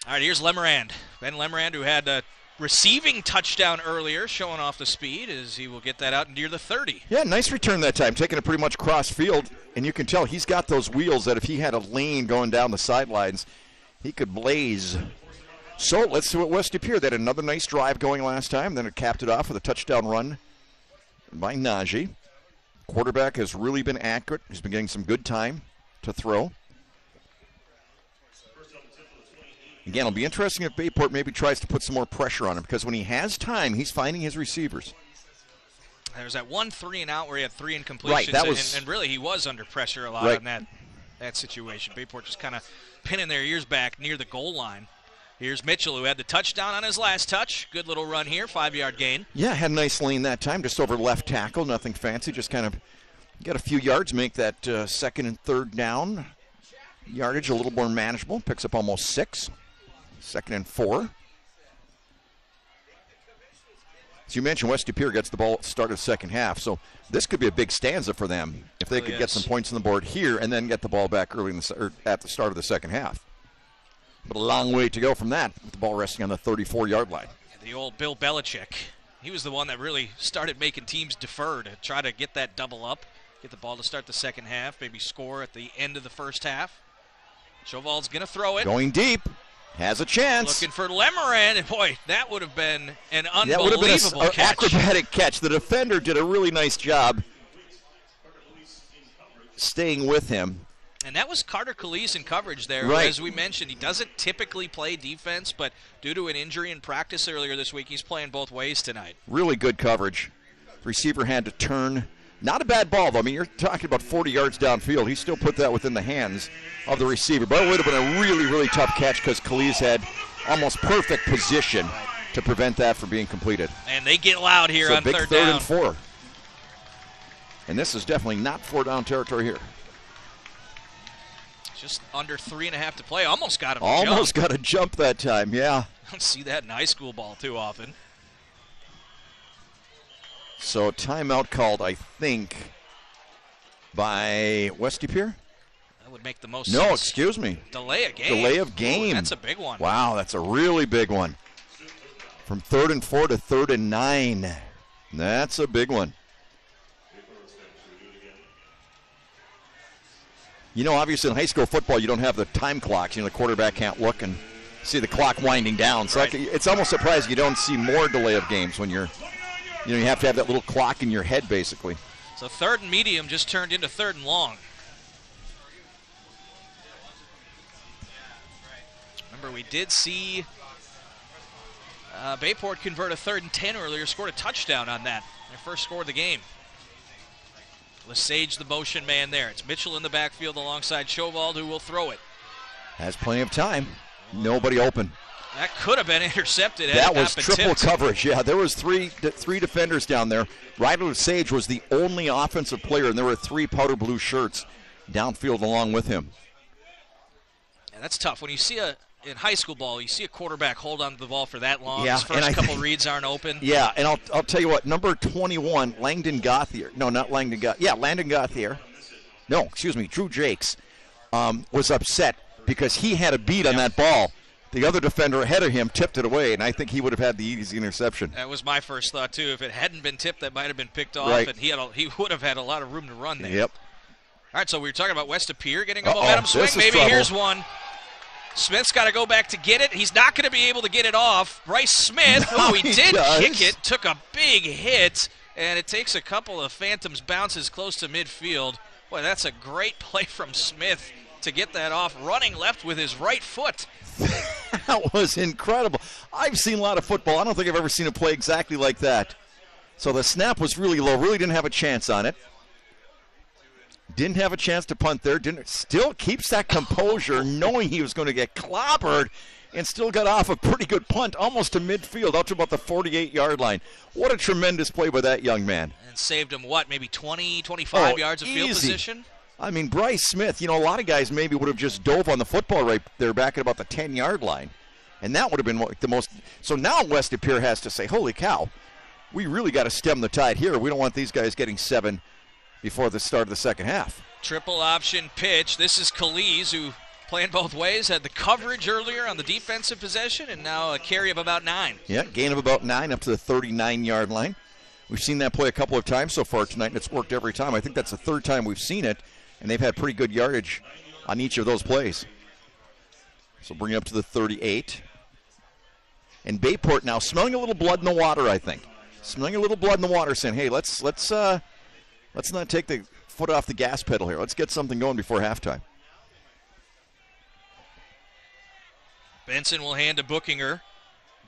All right, here's Lemerand. Ben Lemerand, who had a receiving touchdown earlier, showing off the speed as he will get that out near the 30. Yeah, nice return that time, taking it pretty much cross field, and you can tell he's got those wheels that if he had a lane going down the sidelines, he could blaze. So let's see what West De Pere. They had another nice drive going last time, then it capped it off with a touchdown run by Najee. Quarterback has really been accurate. He's been getting some good time to throw. Again, it'll be interesting if Bayport maybe tries to put some more pressure on him, because when he has time, he's finding his receivers. There's that 1 3-and-out where he had 3 incompletions, Right, that was, and really he was under pressure a lot right. on that. that situation. Bayport just kind of pinning their ears back near the goal line. Here's Mitchell, who had the touchdown on his last touch. Good little run here, 5-yard gain. Yeah, had a nice lane that time, just over left tackle. Nothing fancy, just kind of got a few yards, make that second and third down yardage a little more manageable. Picks up almost 6. Second and 4. As you mentioned, West Pere gets the ball at the start of the second half, so this could be a big stanza for them if they could get some points on the board here and then get the ball back early or at the start of the second half. But a long way to go from that, with the ball resting on the 34-yard line. The old Bill Belichick, he was the one that really started making teams defer to try to get that double up, get the ball to start the second half, maybe score at the end of the first half. Chauval's going to throw it. Going deep. Has a chance. Looking for Lemoran, and boy, that would have been an unbelievable that would have been an acrobatic catch. The defender did a really nice job staying with him. And that was Carter Calise in coverage there. Right. As we mentioned, he doesn't typically play defense, but due to an injury in practice earlier this week, he's playing both ways tonight. Really good coverage. Receiver had to turn. Not a bad ball, though. I mean, you're talking about 40 yards downfield. He still put that within the hands of the receiver. But it would have been a really, really tough catch because Calise had almost perfect position to prevent that from being completed. And they get loud here on big third third down. And 4. And this is definitely not 4-down territory here. Just under 3.5 to play. Almost got him. Almost got a jump that time, yeah. I don't see that in high school ball too often. So timeout called, I think, by West Pere? That would make the most sense. No, excuse me. Delay of game. Delay of game. Ooh, that's a big one. Wow, that's a really big one. From 3rd and 4 to 3rd and 9. That's a big one. You know, obviously in high school football, you don't have the time clocks. You know, the quarterback can't look and see the clock winding down. So Right. it's almost surprising you don't see more delay of games when you have to have that little clock in your head, basically. So 3rd and medium just turned into 3rd and long. Remember, we did see Bayport convert a 3rd and 10 earlier, scored a touchdown on that. Their first score of the game. Lesage, the motion man there. It's Mitchell in the backfield alongside Chauval, who will throw it. Has plenty of time. Nobody open. That could have been intercepted. That was triple tipped. coverage. Yeah, there was three defenders down there. Ryder Lesage was the only offensive player, and there were 3 powder blue shirts downfield along with him. Yeah, that's tough. When you see in high school ball, you see a quarterback hold on to the ball for that long. Yeah, His first couple reads aren't open. Yeah, and I'll tell you what, number 21, Langdon Gauthier. No, not Langdon Gauthier. Yeah, Landon Gauthier. No, excuse me, Drew Jakes was upset because he had a beat on that ball. The other defender ahead of him tipped it away, and I think he would have had the easy interception. That was my first thought, too. If it hadn't been tipped, that might have been picked off, Right. and he would have had a lot of room to run there. Yep. All right, so we were talking about West Pere getting a momentum swing. This is Maybe trouble. here's one. Smith's got to go back to get it. He's not going to be able to get it off. Bryce Smith, No, he he did does. kick it, took a big hit, and it takes a couple of Phantoms bounces close to midfield. Boy, that's a great play from Smith to get that off, running left with his right foot. That was incredible. I've seen a lot of football. I don't think I've ever seen a play exactly like that. So the snap was really low. Really didn't have a chance on it. Didn't have a chance to punt there. Still keeps that composure, knowing he was going to get clobbered, and still got off a pretty good punt, almost to midfield, up to about the 48-yard line. What a tremendous play by that young man. And saved him, maybe 20, 25 yards of field easy. position? I mean, Bryce Smith, a lot of guys maybe would have just dove on the football right there back at about the 10-yard line. And that would have been the most. So now West Pere has to say, holy cow, we really got to stem the tide here. We don't want these guys getting 7 before the start of the second half. Triple option pitch. This is Calise, who playing both ways, had the coverage earlier on the defensive possession, and now a carry of about 9. Yeah, gain of about 9 up to the 39-yard line. We've seen that play a couple of times so far tonight, and it's worked every time. I think that's the 3rd time we've seen it, and they've had pretty good yardage on each of those plays. So bring it up to the 38. And Bayport now smelling a little blood in the water, I think. Smelling a little blood in the water, saying, hey, let's not take the foot off the gas pedal here. Let's get something going before halftime. Benson will hand to Bookinger.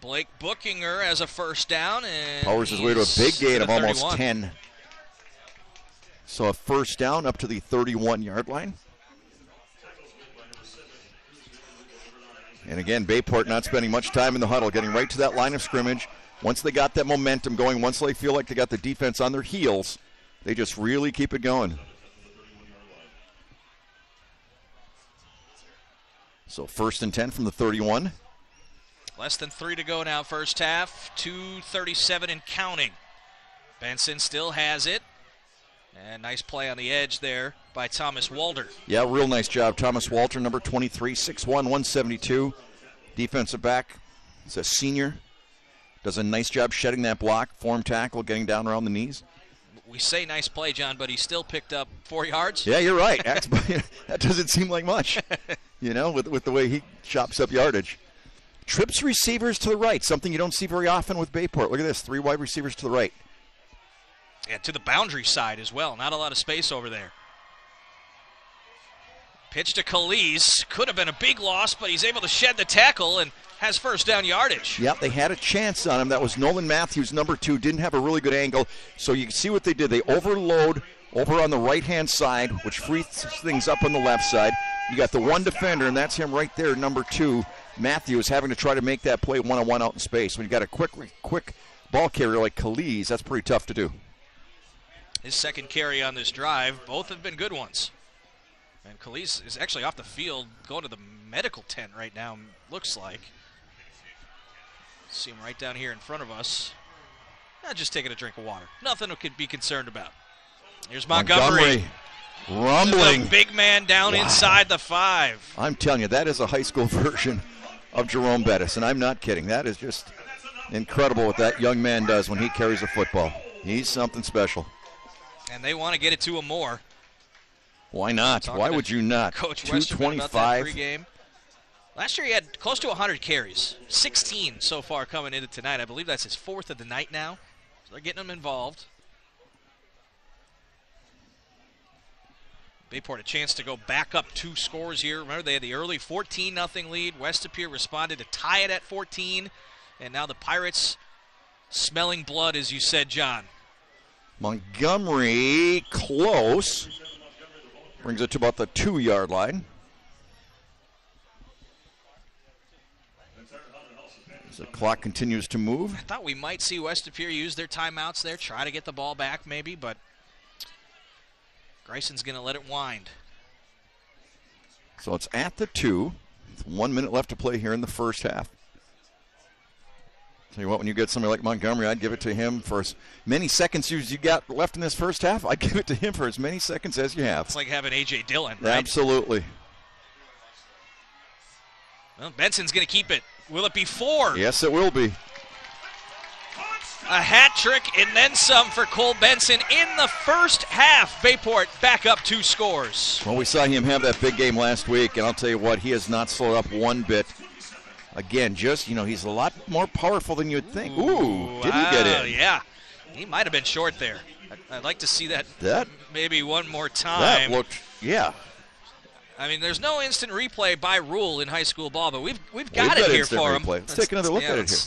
Blake Bookinger has a first down, and powers his way to a big gain of almost 31. 10. So a first down up to the 31-yard line. And again, Bayport not spending much time in the huddle, getting right to that line of scrimmage. Once they got that momentum going, once they feel like they got the defense on their heels, they just really keep it going. So 1st and 10 from the 31. Less than 3 to go now, first half. 2:37 and counting. Benson still has it. And nice play on the edge there by Thomas Walter. Yeah, real nice job. Thomas Walter, number 23, 6'1", 172. Defensive back. He's a senior. Does a nice job shedding that block, form tackle, getting down around the knees. We say nice play, John, but he still picked up 4 yards. Yeah, you're right. That doesn't seem like much, with the way he chops up yardage. Trips receivers to the right, something you don't see very often with Bayport. Look at this, 3 wide receivers to the right. Yeah, to the boundary side as well. Not a lot of space over there. Pitch to Calise. Could have been a big loss, but he's able to shed the tackle and has first down yardage. Yep, they had a chance on him. That was Nolan Matthews, number 2. Didn't have a really good angle. So you can see what they did. They overload over on the right-hand side, which frees things up on the left side. You got the one defender, and that's him right there, number 2. Matthews having to try to make that play one-on-one out in space. When you got a quick ball carrier like Calise, that's pretty tough to do. His second carry on this drive. Both have been good ones. And Calise is actually off the field, going to the medical tent right now, looks like. See him right down here in front of us. Just taking a drink of water. Nothing to be concerned about. Here's Montgomery. Rumbling. The big man down inside the 5. I'm telling you, that is a high school version of Jerome Bettis, and I'm not kidding. That is just incredible what that young man does when he carries a football. He's something special. And they want to get it to him more. Why not? Why would you not? Coach Westerman about that pregame. Last year he had close to 100 carries. 16 so far coming into tonight. I believe that's his 4th of the night now. So they're getting him involved. Bayport a chance to go back up 2 scores here. Remember, they had the early 14-0 lead. West Appear responded to tie it at 14. And now the Pirates smelling blood, as you said, John. Montgomery close. Brings it to about the 2-yard line. As the clock continues to move. I thought we might see West Appear use their timeouts there, try to get the ball back maybe, but Greison's going to let it wind. So it's at the 2. 1 minute left to play here in the first half. Tell you what, when you get somebody like Montgomery, I'd give it to him for as many seconds as you got left in this first half. I'd give it to him for as many seconds as you have. It's like having A.J. Dillon, right? Absolutely. Well, Benson's going to keep it. Will it be 4? Yes, it will be. A hat trick and then some for Cole Benson in the first half. Bayport back up 2 scores. Well, we saw him have that big game last week, and I'll tell you what, he has not slowed up one bit. Again, just, he's a lot more powerful than you'd think. Ooh, did he get in? Yeah, he might have been short there. I'd like to see that maybe one more time. That looked, yeah. I mean, there's no instant replay by rule in high school ball, but we've got it here for him. Let's take another look at it here.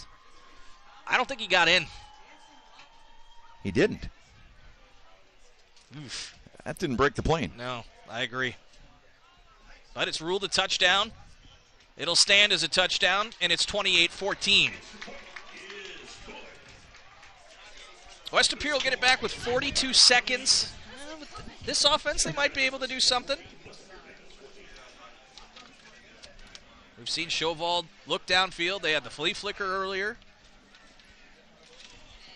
I don't think he got in. He didn't. Oof. That didn't break the plane. No, I agree. But it's ruled a touchdown. It'll stand as a touchdown, and it's 28-14. West Appear will get it back with 42 seconds. With this offense, they might be able to do something. We've seen Chauvald look downfield. They had the flea flicker earlier.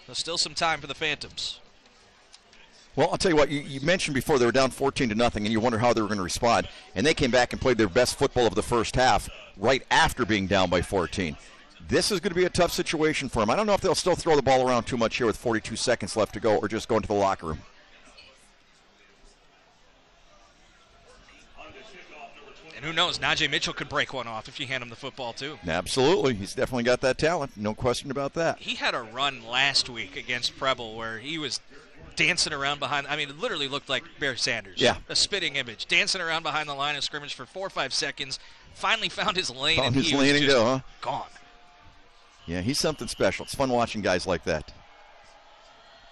There's still some time for the Phantoms. Well, I'll tell you what, you mentioned before they were down 14-0, and you wonder how they were going to respond. And they came back and played their best football of the first half right after being down by 14. This is going to be a tough situation for them. I don't know if they'll still throw the ball around too much here with 42 seconds left to go or just go into the locker room. And who knows, Najee Mitchell could break one off if you hand him the football, too. Absolutely. He's definitely got that talent. No question about that. He had a run last week against Preble where he was dancing around behind. I mean, it literally looked like Barry Sanders. Yeah. A spitting image. Dancing around behind the line of scrimmage for 4 or 5 seconds. Finally found his lane. Found and his he lane was and just go, huh? gone. Yeah, he's something special. It's fun watching guys like that.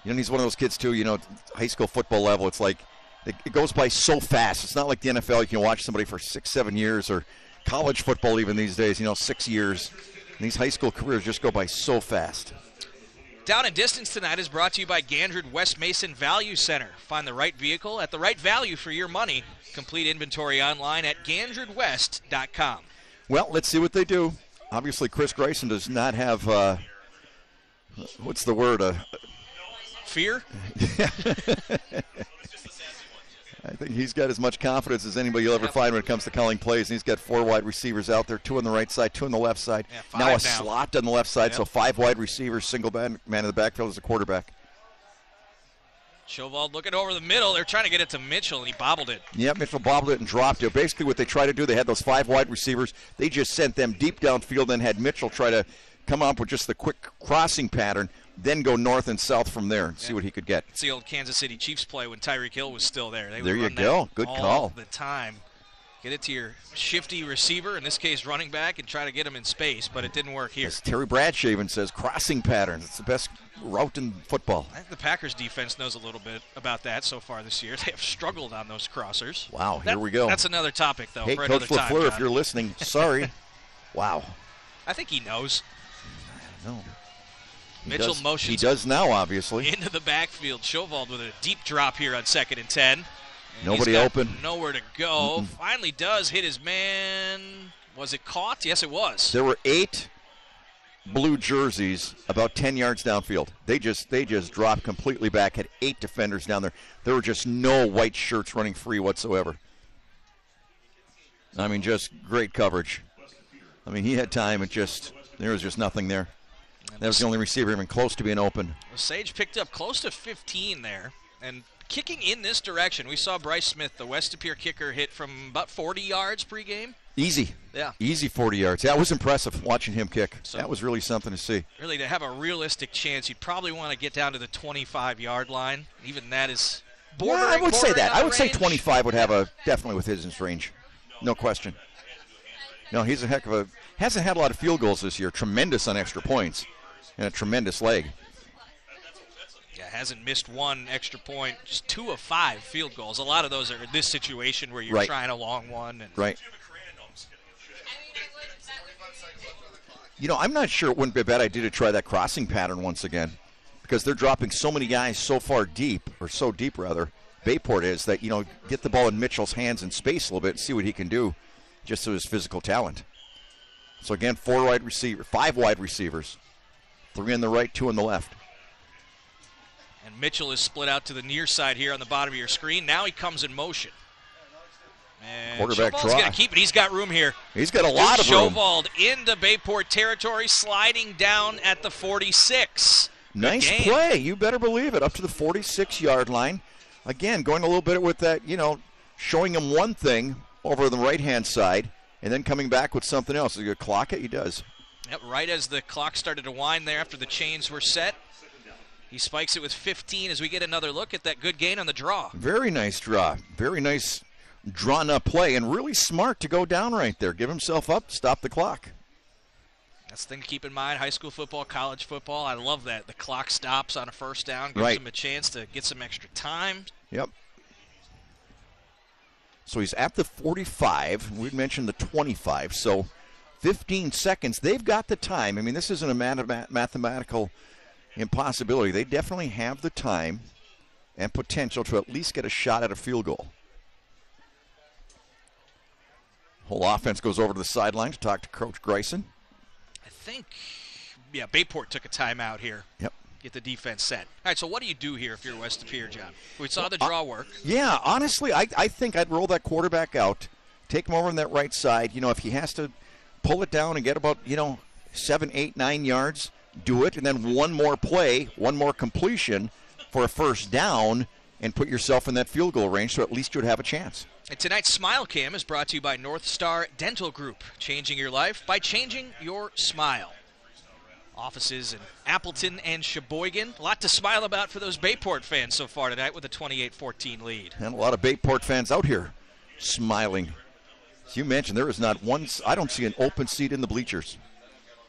He's one of those kids, too, high school football level. It's like it goes by so fast. It's not like the NFL. You can watch somebody for 6-7 years or college football even these days, 6 years. And these high school careers just go by so fast. Down and Distance tonight is brought to you by Gandred West Mason Value Center. Find the right vehicle at the right value for your money. Complete inventory online at gandredwest.com. Well, let's see what they do. Obviously, Chris Grayson does not have, what's the word? Fear? I think he's got as much confidence as anybody you'll ever find when it comes to calling plays. And he's got 4 wide receivers out there, 2 on the right side, 2 on the left side. Yeah, now a slot on the left side, so 5 wide receivers, single man in the backfield as a quarterback. Shovald looking over the middle. They're trying to get it to Mitchell, and he bobbled it. Yeah, Mitchell bobbled it and dropped it. Basically what they tried to do, they had those 5 wide receivers. They just sent them deep downfield and had Mitchell try to come up with just the quick crossing pattern, then go north and south from there and see what he could get. It's the old Kansas City Chiefs play when Tyreek Hill was still there. They there would you run go. Good all call. The time. Get it to your shifty receiver, in this case running back, and try to get him in space, but it didn't work here. As Terry Bradshaven says, crossing patterns. It's the best route in football. I think the Packers defense knows a little bit about that so far this year. They have struggled on those crossers. Wow, here we go. That's another topic, though, hey, for Coach another time. LaFleur, John. if you're listening, sorry. Wow. I think he knows. No. Mitchell motions. He does now, obviously. Into the backfield. Shovald with a deep drop here on 2nd and 10. And nobody open. Nowhere to go. Finally does hit his man. Was it caught? Yes, it was. There were 8 blue jerseys about 10 yards downfield. They just dropped completely back, had 8 defenders down there. There were just no white shirts running free whatsoever. I mean, just great coverage. I mean, he had time. There was just nothing there. That was the only receiver even close to being open. Sage picked up close to 15 there. And kicking in this direction, we saw Bryce Smith, the West De Pere kicker, hit from about 40 yards pregame. Easy. Yeah. Easy 40 yards. That was impressive watching him kick. So, that was really something to see. Really, to have a realistic chance, you'd probably want to get down to the 25-yard line. Even that is bordering. Yeah, I would say that. I would say range. 25 would have definitely within his range. No question. No, he's a heck of a – hasn't had a lot of field goals this year. Tremendous on extra points and a tremendous leg. Yeah, hasn't missed one extra point. Just 2 of 5 field goals. A lot of those are in this situation where you're trying a long one. Right. I'm not sure it wouldn't be a bad idea to try that crossing pattern once again because they're dropping so many guys so far deep, or so deep rather, Bayport is, that, get the ball in Mitchell's hands in space a little bit and see what he can do just to his physical talent. So again, 5 wide receivers, 3 on the right, 2 on the left. And Mitchell is split out to the near side here on the bottom of your screen. Now he comes in motion. And quarterback Shovald's going to keep it. He's got room here. He's got a lot of room. Shovald into Bayport territory, sliding down at the 46. Nice play. You better believe it. Up to the 46-yard line. Again, going a little bit with that, showing him one thing over the right-hand side and then coming back with something else. Is he going to clock it? He does. Yep, right as the clock started to wind there after the chains were set. He spikes it with 15 as we get another look at that good gain on the draw. Very nice draw. Very nice drawn-up play, and really smart to go down right there. Give himself up, stop the clock. That's the thing to keep in mind, high school football, college football. I love that. The clock stops on a first down, gives him a chance to get some extra time. Yep. So he's at the 45. We mentioned the 25, so 15 seconds. They've got the time. I mean, this isn't a mathematical impossibility. They definitely have the time and potential to at least get a shot at a field goal. Whole offense goes over to the sideline to talk to Coach Grayson. I think, Bayport took a timeout here. Yep. Get the defense set. All right, so what do you do here if you're West De Pere, John? We saw the draw work. Yeah, honestly, I think I'd roll that quarterback out, take him over on that right side. If he has to pull it down and get about, 7, 8, 9 yards, do it, and then one more play, one more completion for a first down, and put yourself in that field goal range so at least you would have a chance. And tonight's Smile Cam is brought to you by North Star Dental Group, changing your life by changing your smile. Offices in Appleton and Sheboygan. A lot to smile about for those Bayport fans so far tonight with a 28-14 lead. And a lot of Bayport fans out here smiling. As you mentioned, there is not one, I don't see an open seat in the bleachers.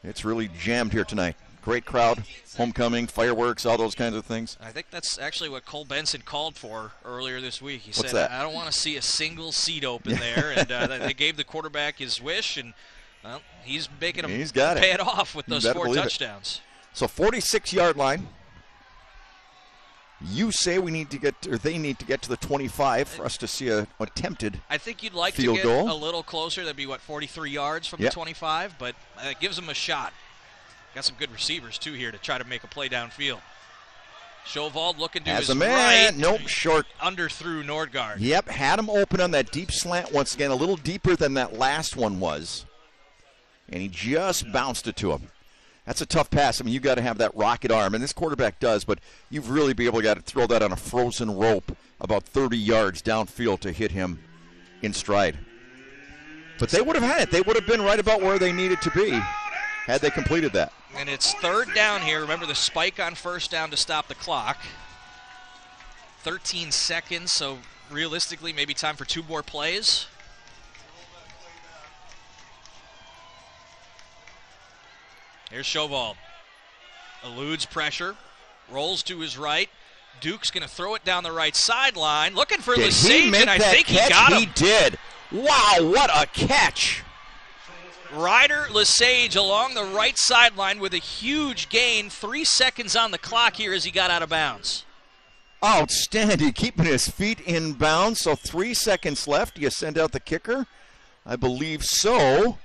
It's really jammed here tonight. Of great crowd, homecoming, fireworks, all those kinds of things. I think that's actually what Cole Benson called for earlier this week. He What's said, that? I don't want to see a single seat open there. And they gave the quarterback his wish, and well, he's making him pay it off with those 4 touchdowns. So 46-yard line. You say we need to get, or they need to get to the 25 for us to see a attempted. I think you'd like field to get goal. a little closer. That'd be, 43 yards from the 25, but it gives them a shot. Got some good receivers, too, here to try to make a play downfield. Shovald looking to his right. Nope, short. Underthrew Nordgaard. Yep, had him open on that deep slant once again, a little deeper than that last one was. And he just bounced it to him. That's a tough pass. I mean, you got to have that rocket arm, and this quarterback does, but you've really be able to throw that on a frozen rope about 30 yards downfield to hit him in stride. But they would have had it. They would have been right about where they needed to be had they completed that. And it's 3rd down here. Remember the spike on 1st down to stop the clock. 13 seconds, so realistically maybe time for 2 more plays. Here's Shovald. Eludes pressure. Rolls to his right. Duke's going to throw it down the right sideline. Looking for Lesage, and I think he got him. He did. Wow, what a catch. Ryder Lesage along the right sideline with a huge gain. 3 seconds on the clock here as he got out of bounds. Outstanding. Keeping his feet in bounds. So 3 seconds left. Do you send out the kicker? I believe so.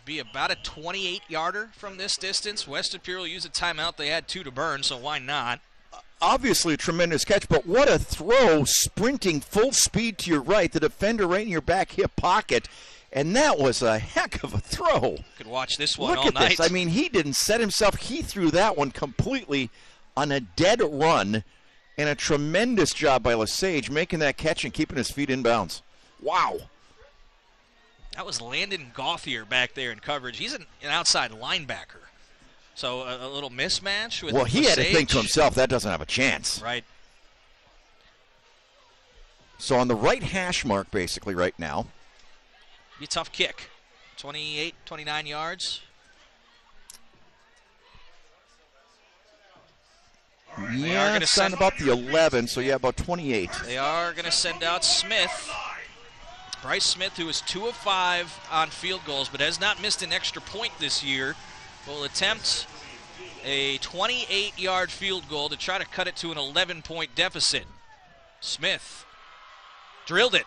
Be about a 28-yarder from this distance. West Superior will use a timeout. They had 2 to burn, so why not? Obviously a tremendous catch, but what a throw, sprinting full speed to your right, the defender right in your back hip pocket, and that was a heck of a throw. Could watch this one all night. Look at this. I mean, he didn't set himself. He threw that one completely on a dead run, and a tremendous job by Lesage making that catch and keeping his feet in bounds. Wow. That was Landon Gauthier back there in coverage. He's an outside linebacker. So a little mismatch with he Lesage. had to think to himself, that doesn't have a chance. Right. So on the right hash mark, basically, right now. Be a tough kick. 28, 29 yards. Yeah, it's on about the 11, so yeah, about 28. They are going to send out Smith. Bryce Smith, who is 2 of 5 on field goals, but has not missed an extra point this year, will attempt a 28-yard field goal to try to cut it to an 11-point deficit. Smith drilled it.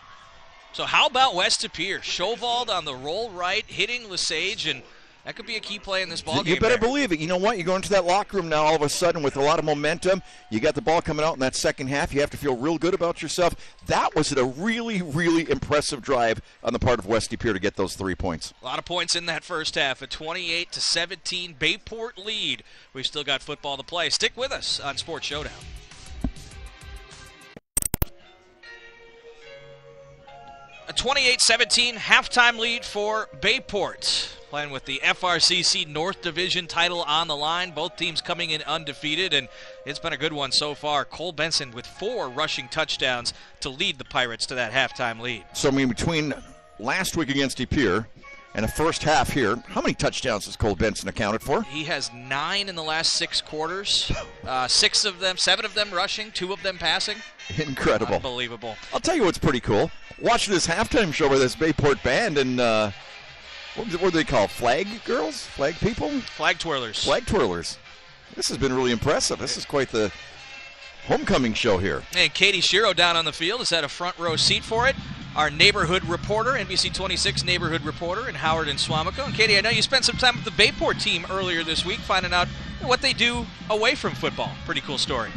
So how about West Superior? Shovald on the roll right, hitting Lesage, and that could be a key play in this ballgame. You better believe it. You know what? You go into that locker room now all of a sudden with a lot of momentum. You got the ball coming out in that second half. You have to feel real good about yourself. That was a really, really impressive drive on the part of West Superior to get those 3 points. A lot of points in that first half. A 28-17 Bayport lead. We've still got football to play. Stick with us on Sports Showdown. A 28-17 halftime lead for Bayport. Playing with the FRCC North Division title on the line. Both teams coming in undefeated, and it's been a good one so far. Cole Benson with 4 rushing touchdowns to lead the Pirates to that halftime lead. So, I mean, between last week against De Pere and the first half here, how many touchdowns has Cole Benson accounted for? He has 9 in the last 6 quarters. 7 of them rushing, 2 of them passing. Incredible. Unbelievable. I'll tell you what's pretty cool. Watching this halftime show by this Bayport band and what do they call? Flag girls? Flag people? Flag twirlers. Flag twirlers. This has been really impressive. This is quite the homecoming show here. And Katie Shiro down on the field has had a front row seat for it. Our neighborhood reporter, NBC 26 neighborhood reporter in Howard and Swamico. And Katie, I know you spent some time with the Bayport team earlier this week finding out what they do away from football. Pretty cool story.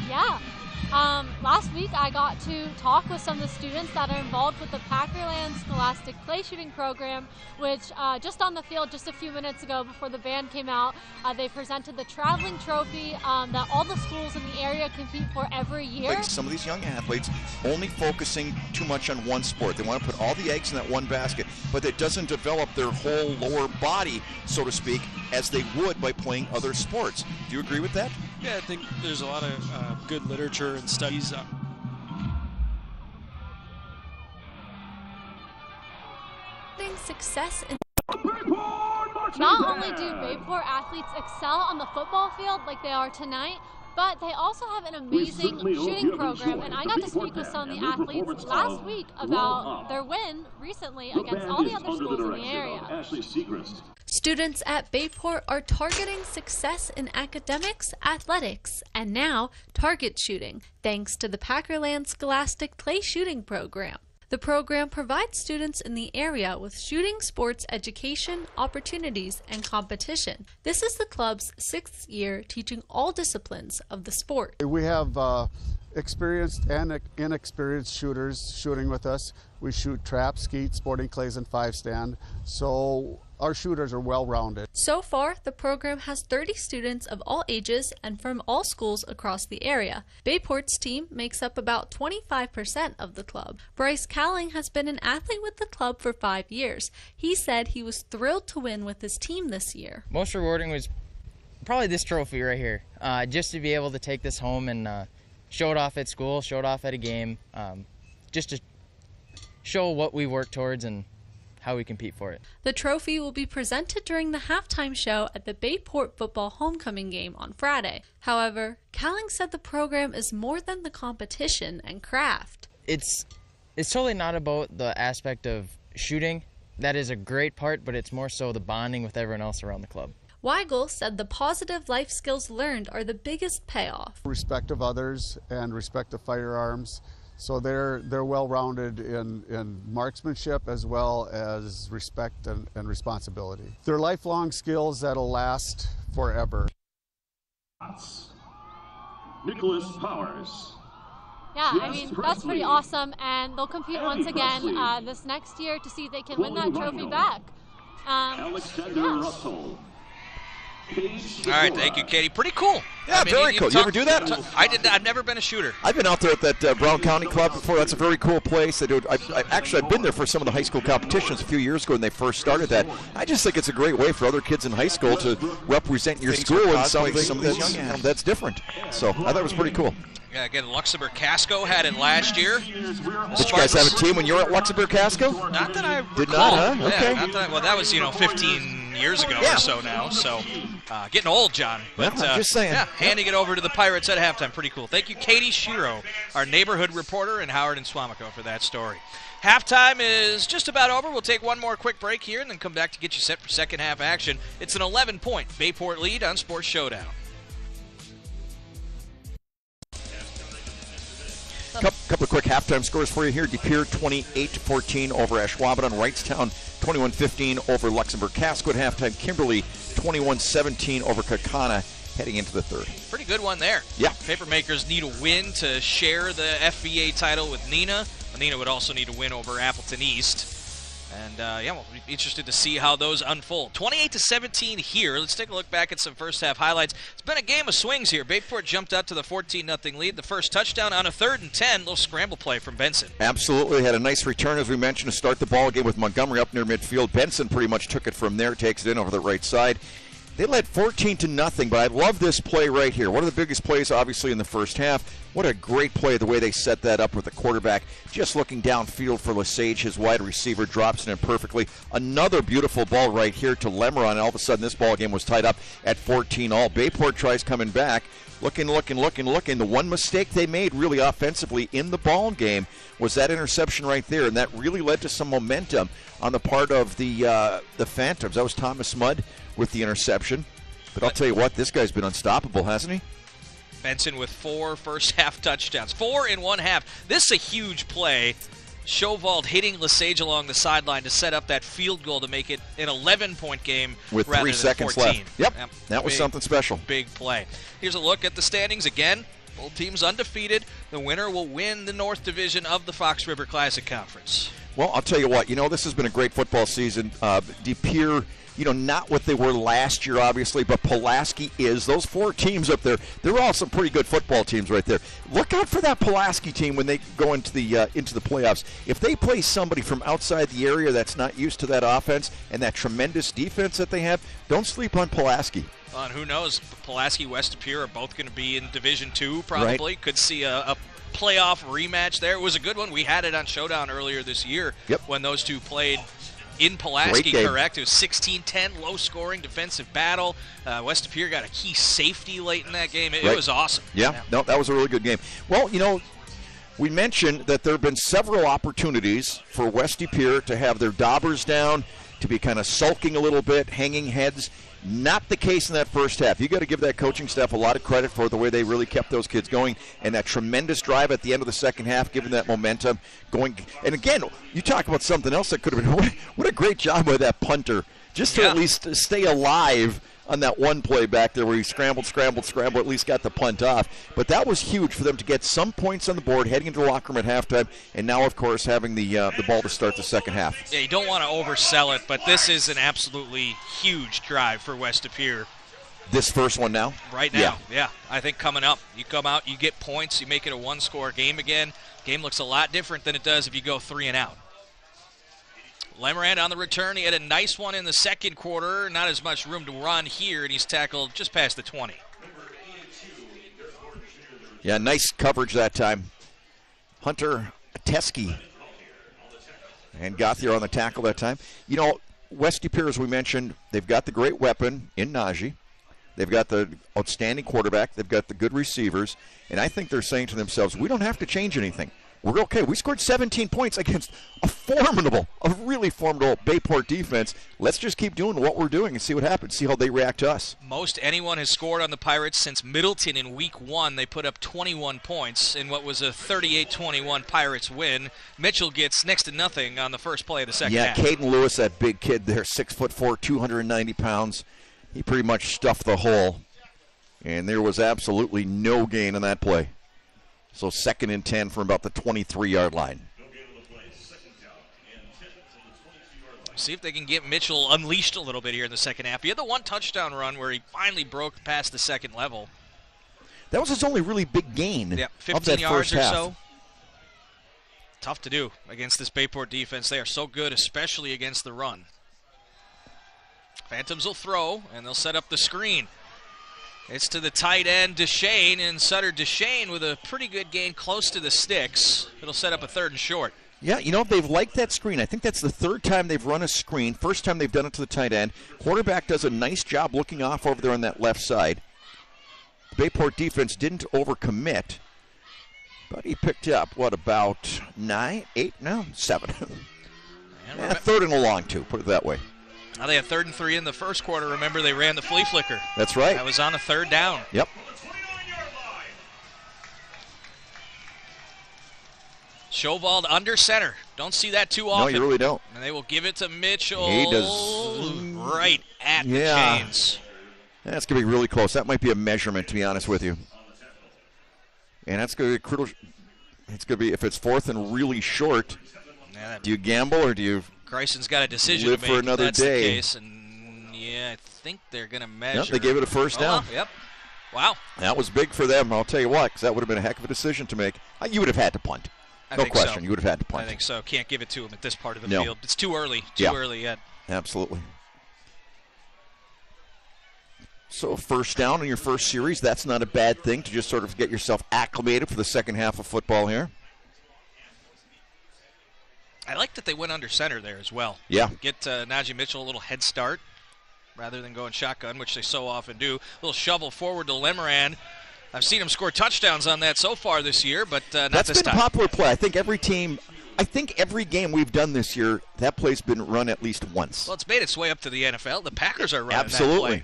Yeah. Last week I got to talk with some of the students that are involved with the Packerland Scholastic Clay Shooting Program, which just on the field just a few minutes ago before the band came out, they presented the traveling trophy that all the schools in the area compete for every year. Like some of these young athletes only focusing too much on one sport. They want to put all the eggs in that one basket, but it doesn't develop their whole lower body, so to speak, as they would by playing other sports. Do you agree with that? Yeah, I think there's a lot of good literature and studies. Success in Not only do Bayport athletes excel on the football field like they are tonight, but they also have an amazing shooting program, and I got to speak with some of the athletes last week about their win recently against all the other schools in the area. Students at Bayport are targeting success in academics, athletics, and now target shooting, thanks to the Packerland Scholastic Clay Shooting Program. The program provides students in the area with shooting sports education, opportunities, and competition. This is the club's 6th year teaching all disciplines of the sport. We have experienced and inexperienced shooters shooting with us. We shoot trap, skeet, sporting clays, and 5-stand. So our shooters are well-rounded. So far, the program has 30 students of all ages and from all schools across the area. Bayport's team makes up about 25% of the club. Bryce Cowling has been an athlete with the club for 5 years. He said he was thrilled to win with his team this year. Most rewarding was probably this trophy right here. Just to be able to take this home and show it off at school, show it off at a game, just to show what we work towards and how we compete for it. The trophy will be presented during the halftime show at the Bayport football homecoming game on Friday. However, Cowling said the program is more than the competition and craft. It's totally not about the aspect of shooting. That is a great part, but it's more so the bonding with everyone else around the club. Weigel said the positive life skills learned are the biggest payoff. Respect of others and respect of firearms. So they're well-rounded in marksmanship as well as respect and responsibility. They're lifelong skills that'll last forever. Nicholas Powers. Yeah, I mean, that's pretty awesome, and they'll compete once again this next year to see if they can win that trophy back. Alexander Russell. All right, thank you, Katie. Pretty cool. Yeah, very cool. You ever do that? I've never been a shooter. I've been out there at that Brown County Club before. That's a very cool place. They do. I've been there for some of the high school competitions a few years ago when they first started that. I just think it's a great way for other kids in high school to represent your school in something that's different. So I thought it was pretty cool. Yeah, again, Luxembourg Casco had it last year. Did you guys have a team when you were at Luxembourg Casco? Not that I did not, huh? Yeah, okay. Not that well, that was 15 years ago or so now. So getting old, John. But I'm just saying. Yeah, handing it over to the Pirates at halftime. Pretty cool. Thank you, Katie Shiro, our neighborhood reporter, and Howard and Swamico for that story. Halftime is just about over. We'll take one more quick break here and then come back to get you set for second half action. It's an 11-point Bayport lead on Sports Showdown. Couple of quick halftime scores for you here. De Pere 28-14 over Ashwaubenon. Wrightstown 21-15 over Luxembourg Casco at halftime. Kimberly 21-17 over Kaukauna heading into the third. Pretty good one there. Yeah. Papermakers need a win to share the FVA title with Neenah. Neenah would also need a win over Appleton East. And, we'll be interested to see how those unfold. 28-17 here. Let's take a look back at some first-half highlights. It's been a game of swings here. Bayport jumped out to the 14-0 lead. The first touchdown on a 3rd and 10. Little scramble play from Benson. Absolutely. Had a nice return, as we mentioned, to start the ball game with Montgomery up near midfield. Benson pretty much took it from there, takes it in over the right side. They led 14-0, but I love this play right here. One of the biggest plays, obviously, in the first half. What a great play, the way they set that up with the quarterback just looking downfield for Lesage. His wide receiver drops it in perfectly. Another beautiful ball right here to Lemeron. All of a sudden, this ball game was tied up at 14-all. Bayport tries coming back. Looking. The one mistake they made really offensively in the ball game was that interception right there, and that really led to some momentum on the part of the Phantoms. That was Thomas Mudd with the interception. But I'll tell you what, this guy's been unstoppable, hasn't he? Benson with 4 first-half touchdowns. 4 in one half. This is a huge play. Chauvald hitting Lesage along the sideline to set up that field goal to make it an 11-point game with 3 seconds left. Yep, that was something special. Big play. Here's a look at the standings again. Both teams undefeated. The winner will win the North Division of the Fox River Classic Conference. Well, I'll tell you what. This has been a great football season. De Pere, not what they were last year, obviously, but Pulaski is. Those 4 teams up there, they're all some pretty good football teams right there. Look out for that Pulaski team when they go into the playoffs. If they play somebody from outside the area that's not used to that offense and that tremendous defense that they have, don't sleep on Pulaski. And who knows? Pulaski, West De Pere are both going to be in Division II probably. Right. Could see a playoff rematch there. It was a good one. We had it on Showdown earlier this year when those two played in Pulaski, correct? It was 16-10, low-scoring defensive battle. West De Pere got a key safety late in that game. It was awesome. Yeah, no, that was a really good game. Well, we mentioned that there have been several opportunities for West De Pere to have their daubers down, to be kind of sulking a little bit, hanging heads. Not the case in that first half. You got to give that coaching staff a lot of credit for the way they really kept those kids going, and that tremendous drive at the end of the second half, giving that momentum going. And again, you talk about something else that could have been. What a great job by that punter, just to at least stay alive on that one play back there where he scrambled, at least got the punt off. But that was huge for them to get some points on the board heading into the locker room at halftime, and now, of course, having the ball to start the second half. Yeah, you don't want to oversell it, but this is an absolutely huge drive for West De Pere. This first one now? Right now, yeah. I think coming up, you come out, you get points, you make it a one-score game again. Game looks a lot different than it does if you go 3 and out. Lemerand on the return. He had a nice one in the second quarter. Not as much room to run here, and he's tackled just past the 20. Yeah, nice coverage that time. Hunter Teske and Gauthier on the tackle that time. West De Pere, as we mentioned, they've got the great weapon in Najee. They've got the outstanding quarterback. They've got the good receivers. And I think they're saying to themselves, we don't have to change anything. We're okay. We scored 17 points against a really formidable Bayport defense. Let's just keep doing what we're doing and see what happens, see how they react to us. Most anyone has scored on the Pirates since Middleton in Week 1. They put up 21 points in what was a 38-21 Pirates win. Mitchell gets next to nothing on the first play of the second half. Yeah, Caden Lewis, that big kid there, 6'4", 290 pounds. He pretty much stuffed the hole, and there was absolutely no gain in that play. So 2nd and 10 from about the 23-yard line. See if they can get Mitchell unleashed a little bit here in the second half. He had the one touchdown run where he finally broke past the second level. That was his only really big gain. Yeah, 15 of that yards first or half. so. Tough to do against this Bayport defense. They are so good, especially against the run. Phantoms will throw, and they'll set up the screen. It's to the tight end, Deshane, and Sutter Deshane with a pretty good gain close to the sticks. It'll set up a 3rd and short. Yeah, they've liked that screen. I think that's the 3rd time they've run a screen. First time they've done it to the tight end. Quarterback does a nice job looking off over there on that left side. The Bayport defense didn't overcommit, but he picked up, about 7. Yeah, 3rd and a long, too, put it that way. Now they had 3rd and 3 in the first quarter. Remember, they ran the flea flicker. That's right. That was on a 3rd down. Yep. Showball under center. Don't see that too often. No, you really don't. And they will give it to Mitchell. He does. Right at the chains. That's going to be really close. That might be a measurement, to be honest with you. And that's going to be critical. It's going to be, if it's 4th and really short, do you gamble or do you Greison's got a decision live to make for another if that's day? The case. And I think they're going to measure. Yep, they gave it a first down. Yep. Wow. That was big for them, I'll tell you what, because that would have been a heck of a decision to make. You would have had to punt. No question. So. You would have had to punt. I think so. Can't give it to him at this part of the No. field. It's too early. Too early yet. Absolutely. So first down in your first series, that's not a bad thing to just sort of get yourself acclimated for the second half of football here. I like that they went under center there as well. Yeah. Get Najee Mitchell a little head start rather than going shotgun, which they so often do. A little shovel forward to Lemerand. I've seen him score touchdowns on that so far this year, but not That's this time. That's been a popular play. I think every game we've done this year, that play's been run at least once. Well, it's made its way up to the NFL. The Packers are running Absolutely. that play.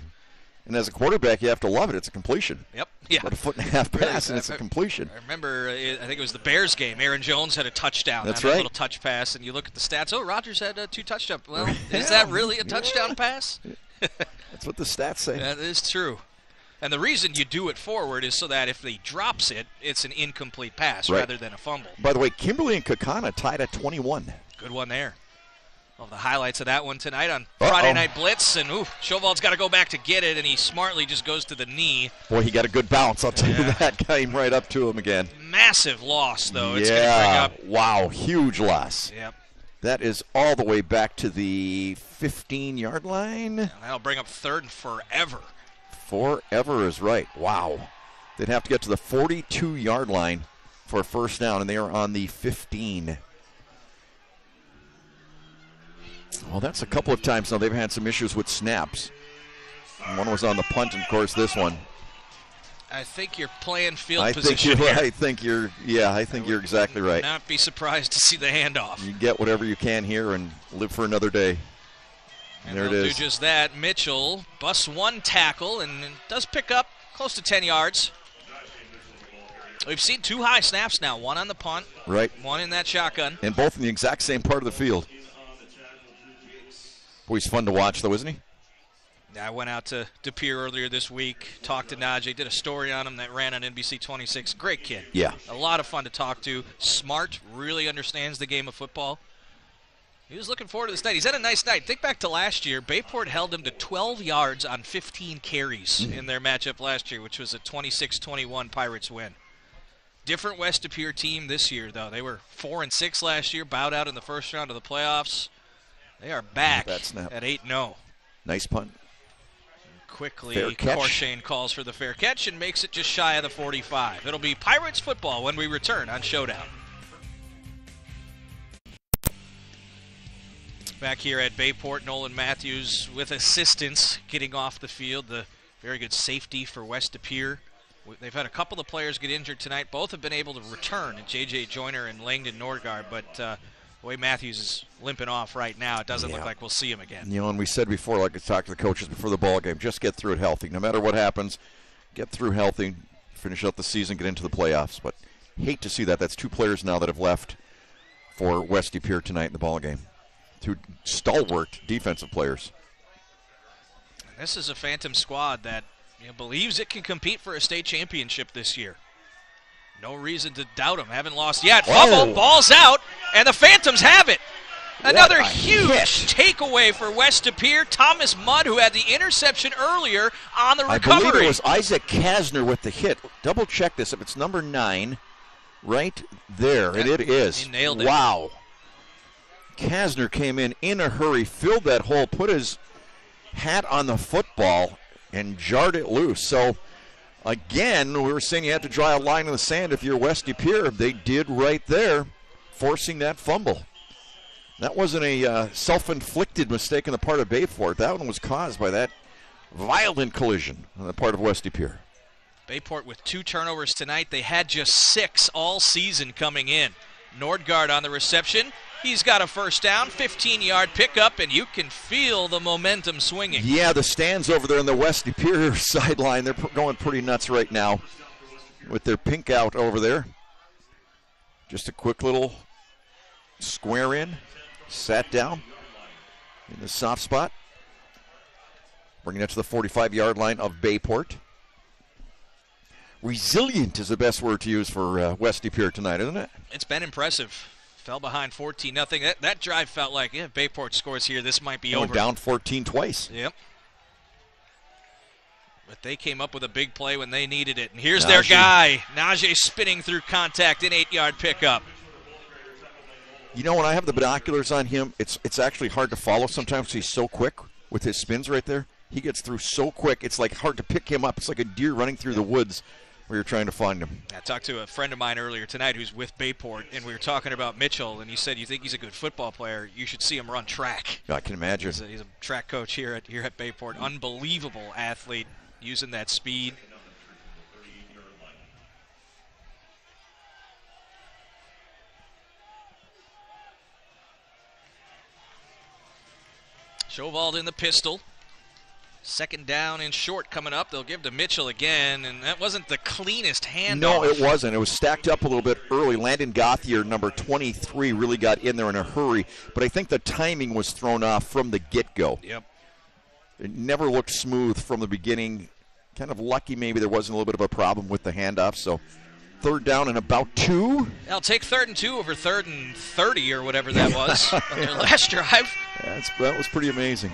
And as a quarterback, you have to love it. It's a completion. Yep. Yeah. About a 1.5 pass, and it's a completion. I remember, I think it was the Bears game. Aaron Jones had a touchdown. That's on right. A little touch pass, and you look at the stats. Oh, Rodgers had 2 touchdowns. Well, is that really a touchdown pass? That's what the stats say. That is true. And the reason you do it forward is so that if he drops it, it's an incomplete pass rather than a fumble. By the way, Kimberly and Kakana tied at 21. Good one there. Well, the highlights of that one tonight on Friday Night Blitz, and Showball's got to go back to get it, and he smartly just goes to the knee. Boy, he got a good bounce. I'll tell you that. Came right up to him again. Massive loss, though. Yeah, it's going to bring up. Wow, huge loss. Yep. That is all the way back to the 15-yard line. And that'll bring up 3rd and forever. Forever is right. Wow. They'd have to get to the 42-yard line for a first down, and they are on the 15. Well, that's a couple of times now they've had some issues with snaps. One was on the punt, and of course this one. I think you're playing field I position think here. I think you're exactly right. Not be surprised to see the handoff. You get whatever you can here and live for another day. And there it they'll is. do just that. Mitchell busts one tackle and does pick up close to 10 yards. We've seen 2 high snaps now, one on the punt, right, one in that shotgun. And both in the exact same part of the field. Boy, he's fun to watch, though, isn't he? I went out to Pere earlier this week, talked to Najee, did a story on him that ran on NBC 26. Great kid. Yeah. A lot of fun to talk to. Smart, really understands the game of football. He was looking forward to this night. He's had a nice night. Think back to last year. Bayport held him to 12 yards on 15 carries in their matchup last year, which was a 26-21 Pirates win. Different West De Pere team this year, though. They were 4-6 last year, bowed out in the first round of the playoffs. They are back at 8-0. Nice punt. Quickly, catch. Corshane calls for the fair catch and makes it just shy of the 45. It'll be Pirates football when we return on Showdown. Back here at Bayport, Nolan Matthews with assistance getting off the field. The very good safety for West De Pere. They've had a couple of players get injured tonight. Both have been able to return, J.J. Joyner and Langdon Nordgaard, but the way Matthews is limping off right now, it doesn't look like we'll see him again. You know, and we said before, like I talked to the coaches before the ball game, just get through it healthy. No matter what happens, get through healthy, finish out the season, get into the playoffs. But hate to see that. That's 2 players now that have left for West De Pere tonight in the ball game. 2 stalwart defensive players. This is a Phantom squad that believes it can compete for a state championship this year. No reason to doubt them. Haven't lost yet. Fumble, ball's out, and the Phantoms have it. Another huge takeaway for West De Pere. Thomas Mudd, who had the interception earlier on the recovery. I believe it was Isaac Kastner with the hit. Double check this if it's number 9 right there, and it is. He nailed it. Wow. Kastner came in a hurry, filled that hole, put his hat on the football, and jarred it loose. So, again, we were saying you had to draw a line in the sand if you're West De Pere. They did right there, forcing that fumble. That wasn't a self-inflicted mistake on the part of Bayport. That one was caused by that violent collision on the part of West De Pere. Bayport with 2 turnovers tonight. They had just 6 all season coming in. Nordgaard on the reception. He's got a first down, 15-yard pickup, and you can feel the momentum swinging. Yeah, the stands over there on the West De Pere sideline, they're going pretty nuts right now with their pink out over there. Just a quick little square in, sat down in the soft spot. Bringing it to the 45-yard line of Bayport. Resilient is the best word to use for West De Pere tonight, isn't it? It's been impressive. Fell behind 14-0. That drive felt like, Bayport scores here, this might be over. Down 14 twice. Yep. But they came up with a big play when they needed it. And here's their guy. Najee spinning through contact, an 8-yard pickup. You know, when I have the binoculars on him, it's actually hard to follow sometimes. He's so quick with his spins right there. He gets through so quick, it's like hard to pick him up. It's like a deer running through the woods where you're trying to find him. I talked to a friend of mine earlier tonight who's with Bayport, and we were talking about Mitchell, and he said, you think he's a good football player, you should see him run track. I can imagine. He's a track coach here at Bayport. Unbelievable athlete, using that speed. Shovald in the pistol. Second down and short coming up. They'll give to Mitchell again, and that wasn't the cleanest handoff. No, it wasn't. It was stacked up a little bit early. Landon Gauthier, number 23, really got in there in a hurry, but I think the timing was thrown off from the get-go. Yep. It never looked smooth from the beginning. Kind of lucky maybe there wasn't a little bit of a problem with the handoff, so third down and about 2. I'll take 3rd and 2 over 3rd and 30 or whatever that was on their last drive. That was pretty amazing.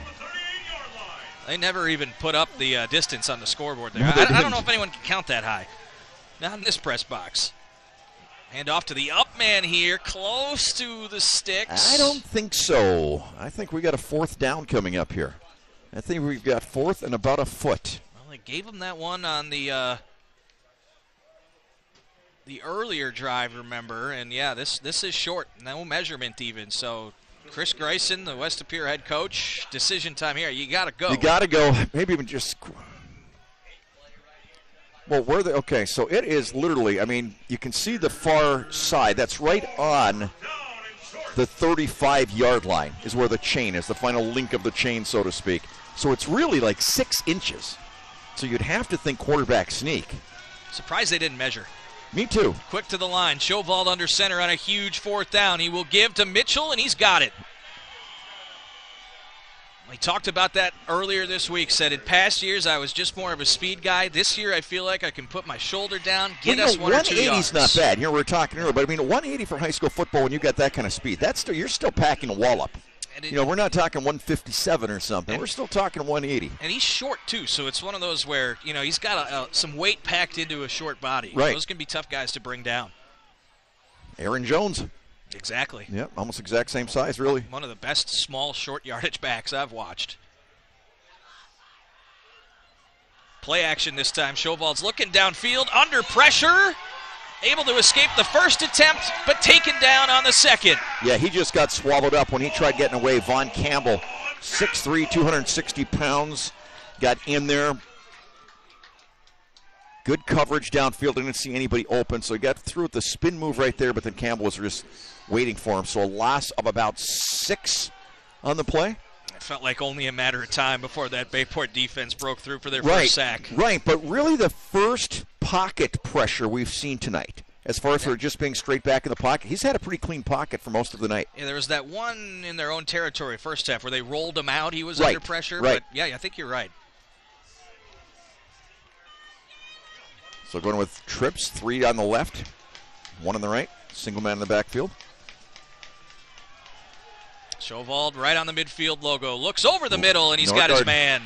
They never even put up the distance on the scoreboard there. No, I don't know if anyone can count that high. Not in this press box. Hand off to the up man here, close to the sticks. I don't think so. I think we got a 4th down coming up here. I think we've got 4th and about a foot. Well, they gave him that one on the earlier drive, remember, and yeah, this is short, no measurement even, so Chris Greisen, the West Pere head coach. Decision time here. You got to go. You got to go. Maybe even just. Well, where the okay? So it is literally. I mean, you can see the far side. That's right on the 35-yard line. Is where the chain is. The final link of the chain, so to speak. So it's really like 6 inches. So you'd have to think quarterback sneak. Surprised they didn't measure. Me too. Quick to the line. Showdown under center on a huge 4th down. He will give to Mitchell, and he's got it. We talked about that earlier this week. Said in past years I was just more of a speed guy. This year I feel like I can put my shoulder down, get us 1 or 2 yards. 180's not bad. You know, we were talking earlier, but I mean, 180 for high school football when you got that kind of speed, that's still, you're still packing a wallop. You know, we're not talking 157 or something. We're still talking 180. And he's short, too, so it's one of those where, you know, he's got some weight packed into a short body. Right. Those can be tough guys to bring down. Aaron Jones. Exactly. Yep, almost exact same size, really. One of the best small, short yardage backs I've watched. Play action this time. Showball's looking downfield, under pressure. Able to escape the first attempt, but taken down on the second. Yeah, he just got swallowed up when he tried getting away. Von Campbell, 6'3", 260 pounds, got in there. Good coverage downfield. Didn't see anybody open, so he got through with the spin move right there, but then Campbell was just waiting for him. So a loss of about 6 on the play. It felt like only a matter of time before that Bayport defense broke through for their first sack. Right, but really the first pocket pressure we've seen tonight, as far as for just being straight back in the pocket. He's had a pretty clean pocket for most of the night. Yeah, there was that one in their own territory first half where they rolled him out. He was under pressure. Right. But, yeah, I think you're right. So going with trips, 3 on the left, 1 on the right, single man in the backfield. Showdown right on the midfield logo. Looks over the middle, and he's got his man.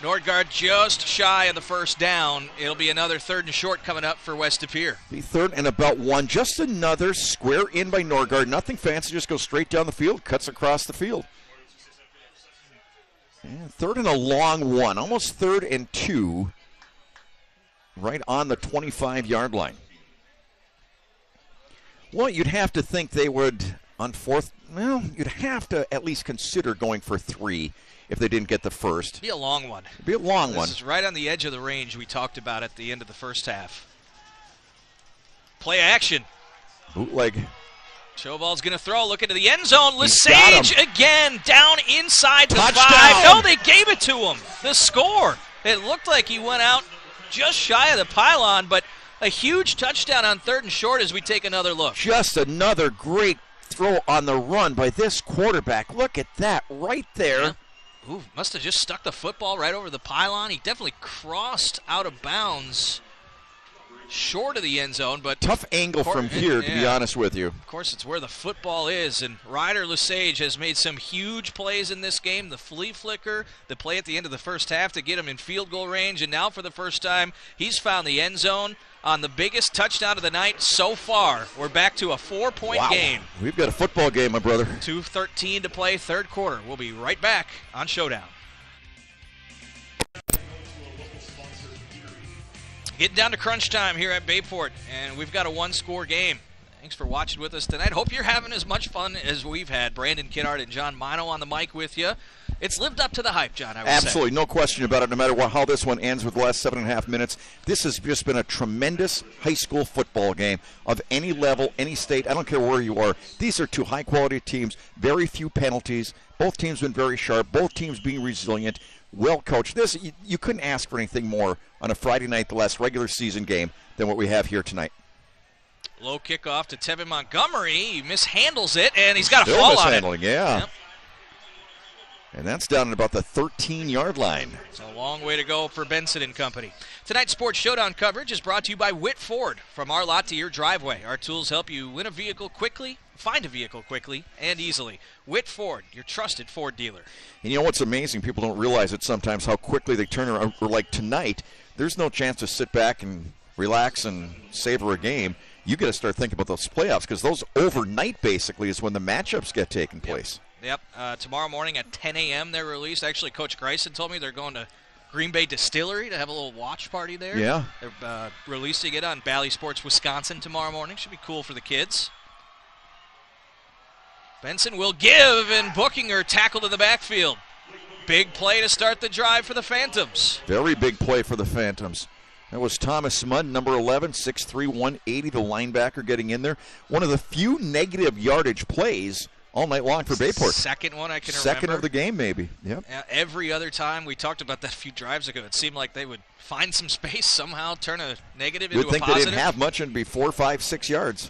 Nordgaard just shy of the first down. It'll be another 3rd and short coming up for West Pere. Be 3rd and about 1. Just another square in by Nordgaard. Nothing fancy, just goes straight down the field, cuts across the field. And 3rd and a long 1, almost 3rd and 2. Right on the 25-yard line. Well, you'd have to think they would, on 4th, well, you'd have to at least consider going for 3 if they didn't get the first. It'd be a long one. It'd be a long one. This is right on the edge of the range we talked about at the end of the first half. Play action. Bootleg. Showball's going to throw. Look into the end zone. Lesage again down inside the 5. No, they gave it to him. The score. It looked like he went out just shy of the pylon, but a huge touchdown on 3rd and short as we take another look. Just another great throw on the run by this quarterback. Look at that right there. Yeah. Ooh, must have just stuck the football right over the pylon. He definitely crossed out of bounds short of the end zone, but tough angle from here, to be honest with you. Of course, it's where the football is, and Ryder Lesage has made some huge plays in this game. The flea flicker, the play at the end of the first half to get him in field goal range, and now for the first time, he's found the end zone on the biggest touchdown of the night so far. We're back to a 4-point game. We've got a football game, my brother. 2:13 to play, 3rd quarter. We'll be right back on Showdown. Getting down to crunch time here at Bayport, and we've got a 1-score game. Thanks for watching with us tonight. Hope you're having as much fun as we've had. Brandon Kinnard and John Mino on the mic with you. It's lived up to the hype, John, I would say. Absolutely, no question about it, no matter how this one ends with the last 7.5 minutes. This has just been a tremendous high school football game of any level, any state. I don't care where you are. These are 2 high-quality teams, very few penalties. Both teams been very sharp, both teams being resilient, well coached. This, you couldn't ask for anything more on a Friday night, the last regular season game, than what we have here tonight. Low kickoff to Tevin Montgomery. He mishandles it, and he's got a fall on it. Yeah. Yep. And that's down at about the 13-yard line. It's a long way to go for Benson and company. Tonight's Sports Showdown coverage is brought to you by Witt Ford. From our lot to your driveway, our tools help you win a vehicle quickly, find a vehicle quickly and easily. Witt Ford, your trusted Ford dealer. And you know what's amazing? People don't realize it sometimes how quickly they turn around. Or like tonight, there's no chance to sit back and relax and savor a game. You got to start thinking about those playoffs, because those overnight basically is when the matchups get taken place. Yep. Tomorrow morning at 10 a.m. they're released. Actually, Coach Greisen told me they're going to Green Bay Distillery to have a little watch party there. Yeah. They're releasing it on Bally Sports Wisconsin tomorrow morning. Should be cool for the kids. Benson will give, and Bookinger tackled in the backfield. Big play to start the drive for the Phantoms. Very big play for the Phantoms. That was Thomas Mudd, number 11, 6'3", 180, the linebacker getting in there. One of the few negative yardage plays all night long for Bayport. Second one I can remember. Second of the game, maybe. Yep. Every other time, we talked about that a few drives ago, it seemed like they would find some space somehow, turn a negative into a positive. You'd think they didn't have much and be 4, 5, 6 yards.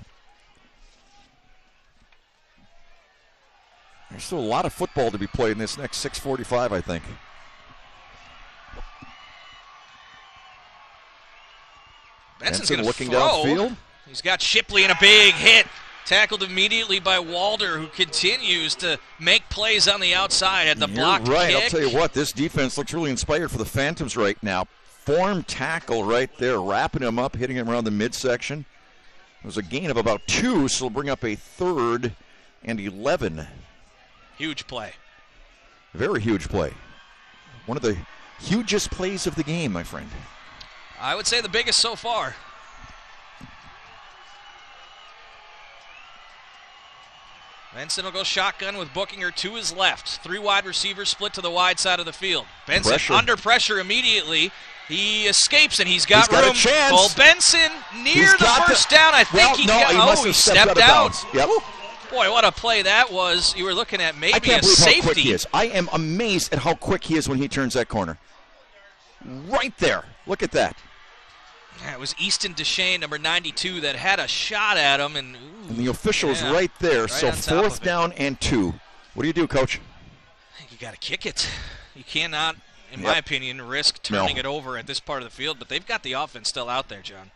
There's still a lot of football to be played in this next 6:45, I think. Benson's going to looking throw. downfield. He's got Shipley in a big hit. Tackled immediately by Walder, who continues to make plays on the outside. Had the blocked right. kick. I'll tell you what, this defense looks really inspired for the Phantoms right now. Form tackle right there, wrapping him up, hitting him around the midsection. It was a gain of about 2, so it'll bring up a 3rd and 11. Huge play. Very huge play. One of the hugest plays of the game, my friend. I would say the biggest so far. Benson will go shotgun with Bookinger to his left. 3 wide receivers split to the wide side of the field. Benson under pressure immediately. He escapes, and he's got room. A chance. Cole Benson near the first down. I think he stepped out. Yep. Boy, what a play that was. You were looking at maybe I can't a believe safety. how quick he is. I am amazed at how quick he is when he turns that corner. Right there. Look at that. Yeah, it was Easton Deshane, number 92, that had a shot at him. And the official's right there. Right, so 4th down and 2. What do you do, Coach? You got to kick it. You cannot, in my opinion, risk turning it over at this part of the field. But they've got the offense still out there, John.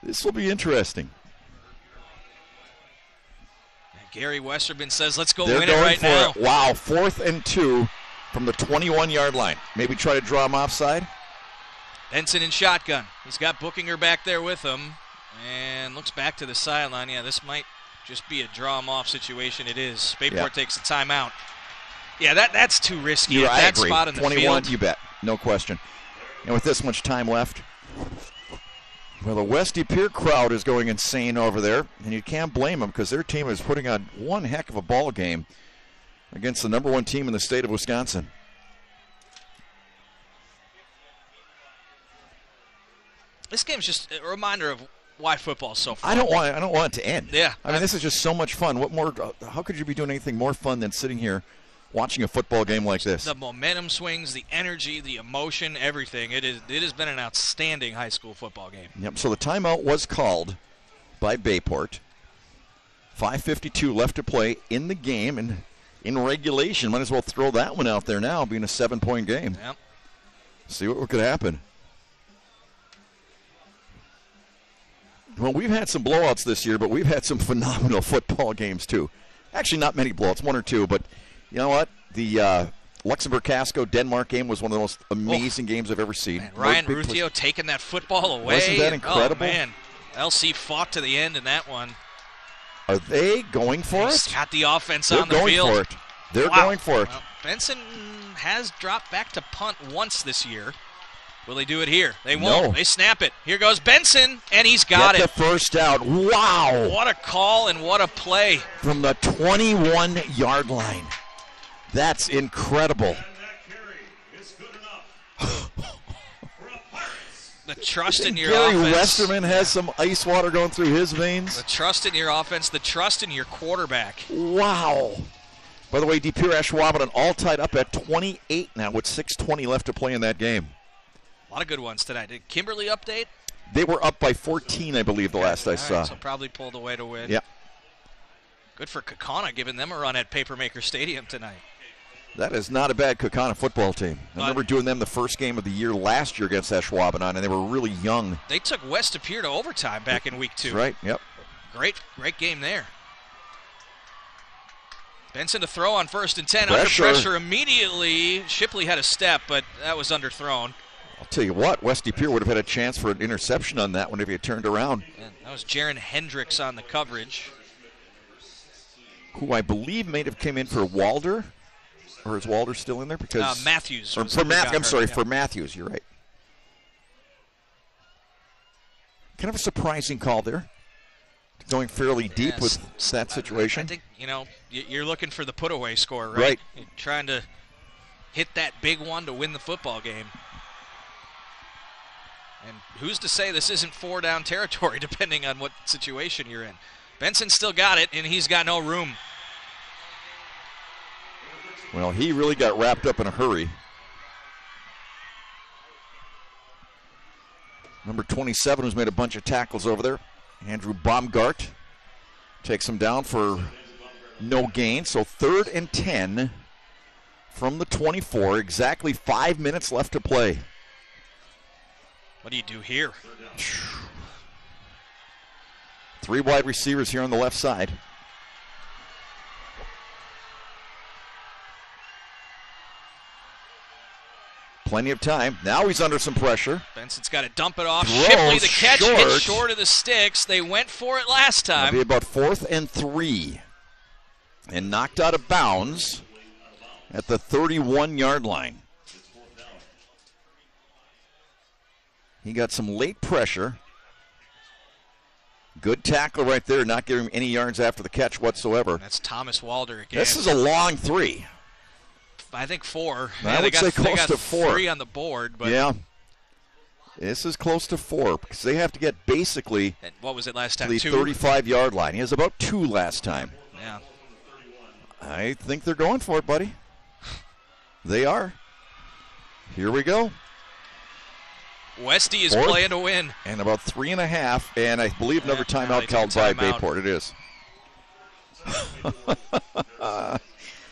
This will be interesting. Gary Westerman says, let's go They're win going it right now. Wow, 4th and 2 from the 21-yard line. Maybe try to draw him offside. Benson in shotgun. He's got Bookinger back there with him and looks back to the sideline. Yeah, this might just be a draw him off situation. It is. Bayport takes a timeout. Yeah, that's too risky at that agree. spot in the 21, field. you bet. No question. And with this much time left, well, the Westy Pere crowd is going insane over there, and you can't blame them because their team is putting on one heck of a ball game against the number 1 team in the state of Wisconsin. This game's just a reminder of why football is so fun. I don't want it to end. Yeah. I mean, this is just so much fun. What more? How could you be doing anything more fun than sitting here watching a football game like this? The momentum swings, the energy, the emotion, everything. It has been an outstanding high school football game. Yep, so the timeout was called by Bayport. 5:52 left to play in the game, and in regulation, might as well throw that one out there now, being a 7-point game. Yep. See what could happen. Well, we've had some blowouts this year, but we've had some phenomenal football games too. Actually, not many blowouts, 1 or 2, but you know what? The Luxembourg-Casco-Denmark game was one of the most amazing games I've ever seen. Man, Ryan Ruthio taking that football away. Wasn't that incredible? Oh, man. LC fought to the end in that one. Are they going for it? Got the offense They're on the field. going for it. They're going for it. Well, Benson has dropped back to punt once this year. Will they do it here? They won't. No. They snap it. Here goes Benson, and he's got it. Get the first down. Wow. What a call and what a play. From the 21-yard line. That's incredible. The trust in your Gary offense. Westerman has some ice water going through his veins. The trust in your offense, the trust in your quarterback. Wow. By the way, De Pere Ashwaubenon all tied up at 28 now with 6:20 left to play in that game. A lot of good ones tonight. Did Kimberly update? They were up by 14, I believe, the last I saw. Right, so probably pulled away to win. Yeah. Good for Kaukauna, giving them a run at Papermaker Stadium tonight. That is not a bad Kaukauna football team. I remember doing them the first game of the year last year against Ashwaubenon, and they were really young. They took West De Pere to overtime back in week 2. That's right, yep. Great game there. Benson to throw on 1st and 10. Pressure. Under pressure immediately. Shipley had a step, but that was underthrown. I'll tell you what, West De Pere would have had a chance for an interception on that one if he had turned around. And that was Jaron Hendricks on the coverage. Who I believe may have come in for Walder. Or is Walder still in there? Because Matthews. For Matthews, you're right. Kind of a surprising call there. going fairly deep with that situation. I think, you're looking for the put-away score, right? Right. You're trying to hit that big one to win the football game. And who's to say this isn't 4-down territory, depending on what situation you're in. Benson still got it, and he's got no room. Well, he really got wrapped up in a hurry. Number 27, who's made a bunch of tackles over there, Andrew Baumgart, takes him down for no gain. So 3rd and 10 from the 24. Exactly 5 minutes left to play. What do you do here? 3 wide receivers here on the left side. Plenty of time. Now he's under some pressure. Benson's got to dump it off. Throws Shipley, the catch, short. hits short of the sticks. They went for it last time. It'll be about 4th and 3. And knocked out of bounds at the 31-yard line. He got some late pressure. Good tackle right there, not giving him any yards after the catch whatsoever. That's Thomas Walder again. This is a long 3. I think 4. I would say close to 4. 3 on the board. But yeah. This is close to 4 because they have to get basically and what was it last time? to the 35-yard line. He has about 2 last time. Yeah. I think they're going for it, buddy. They are. Here we go. Westy is 4th playing to win. And about 3.5, and I believe another timeout called by Bayport. It is.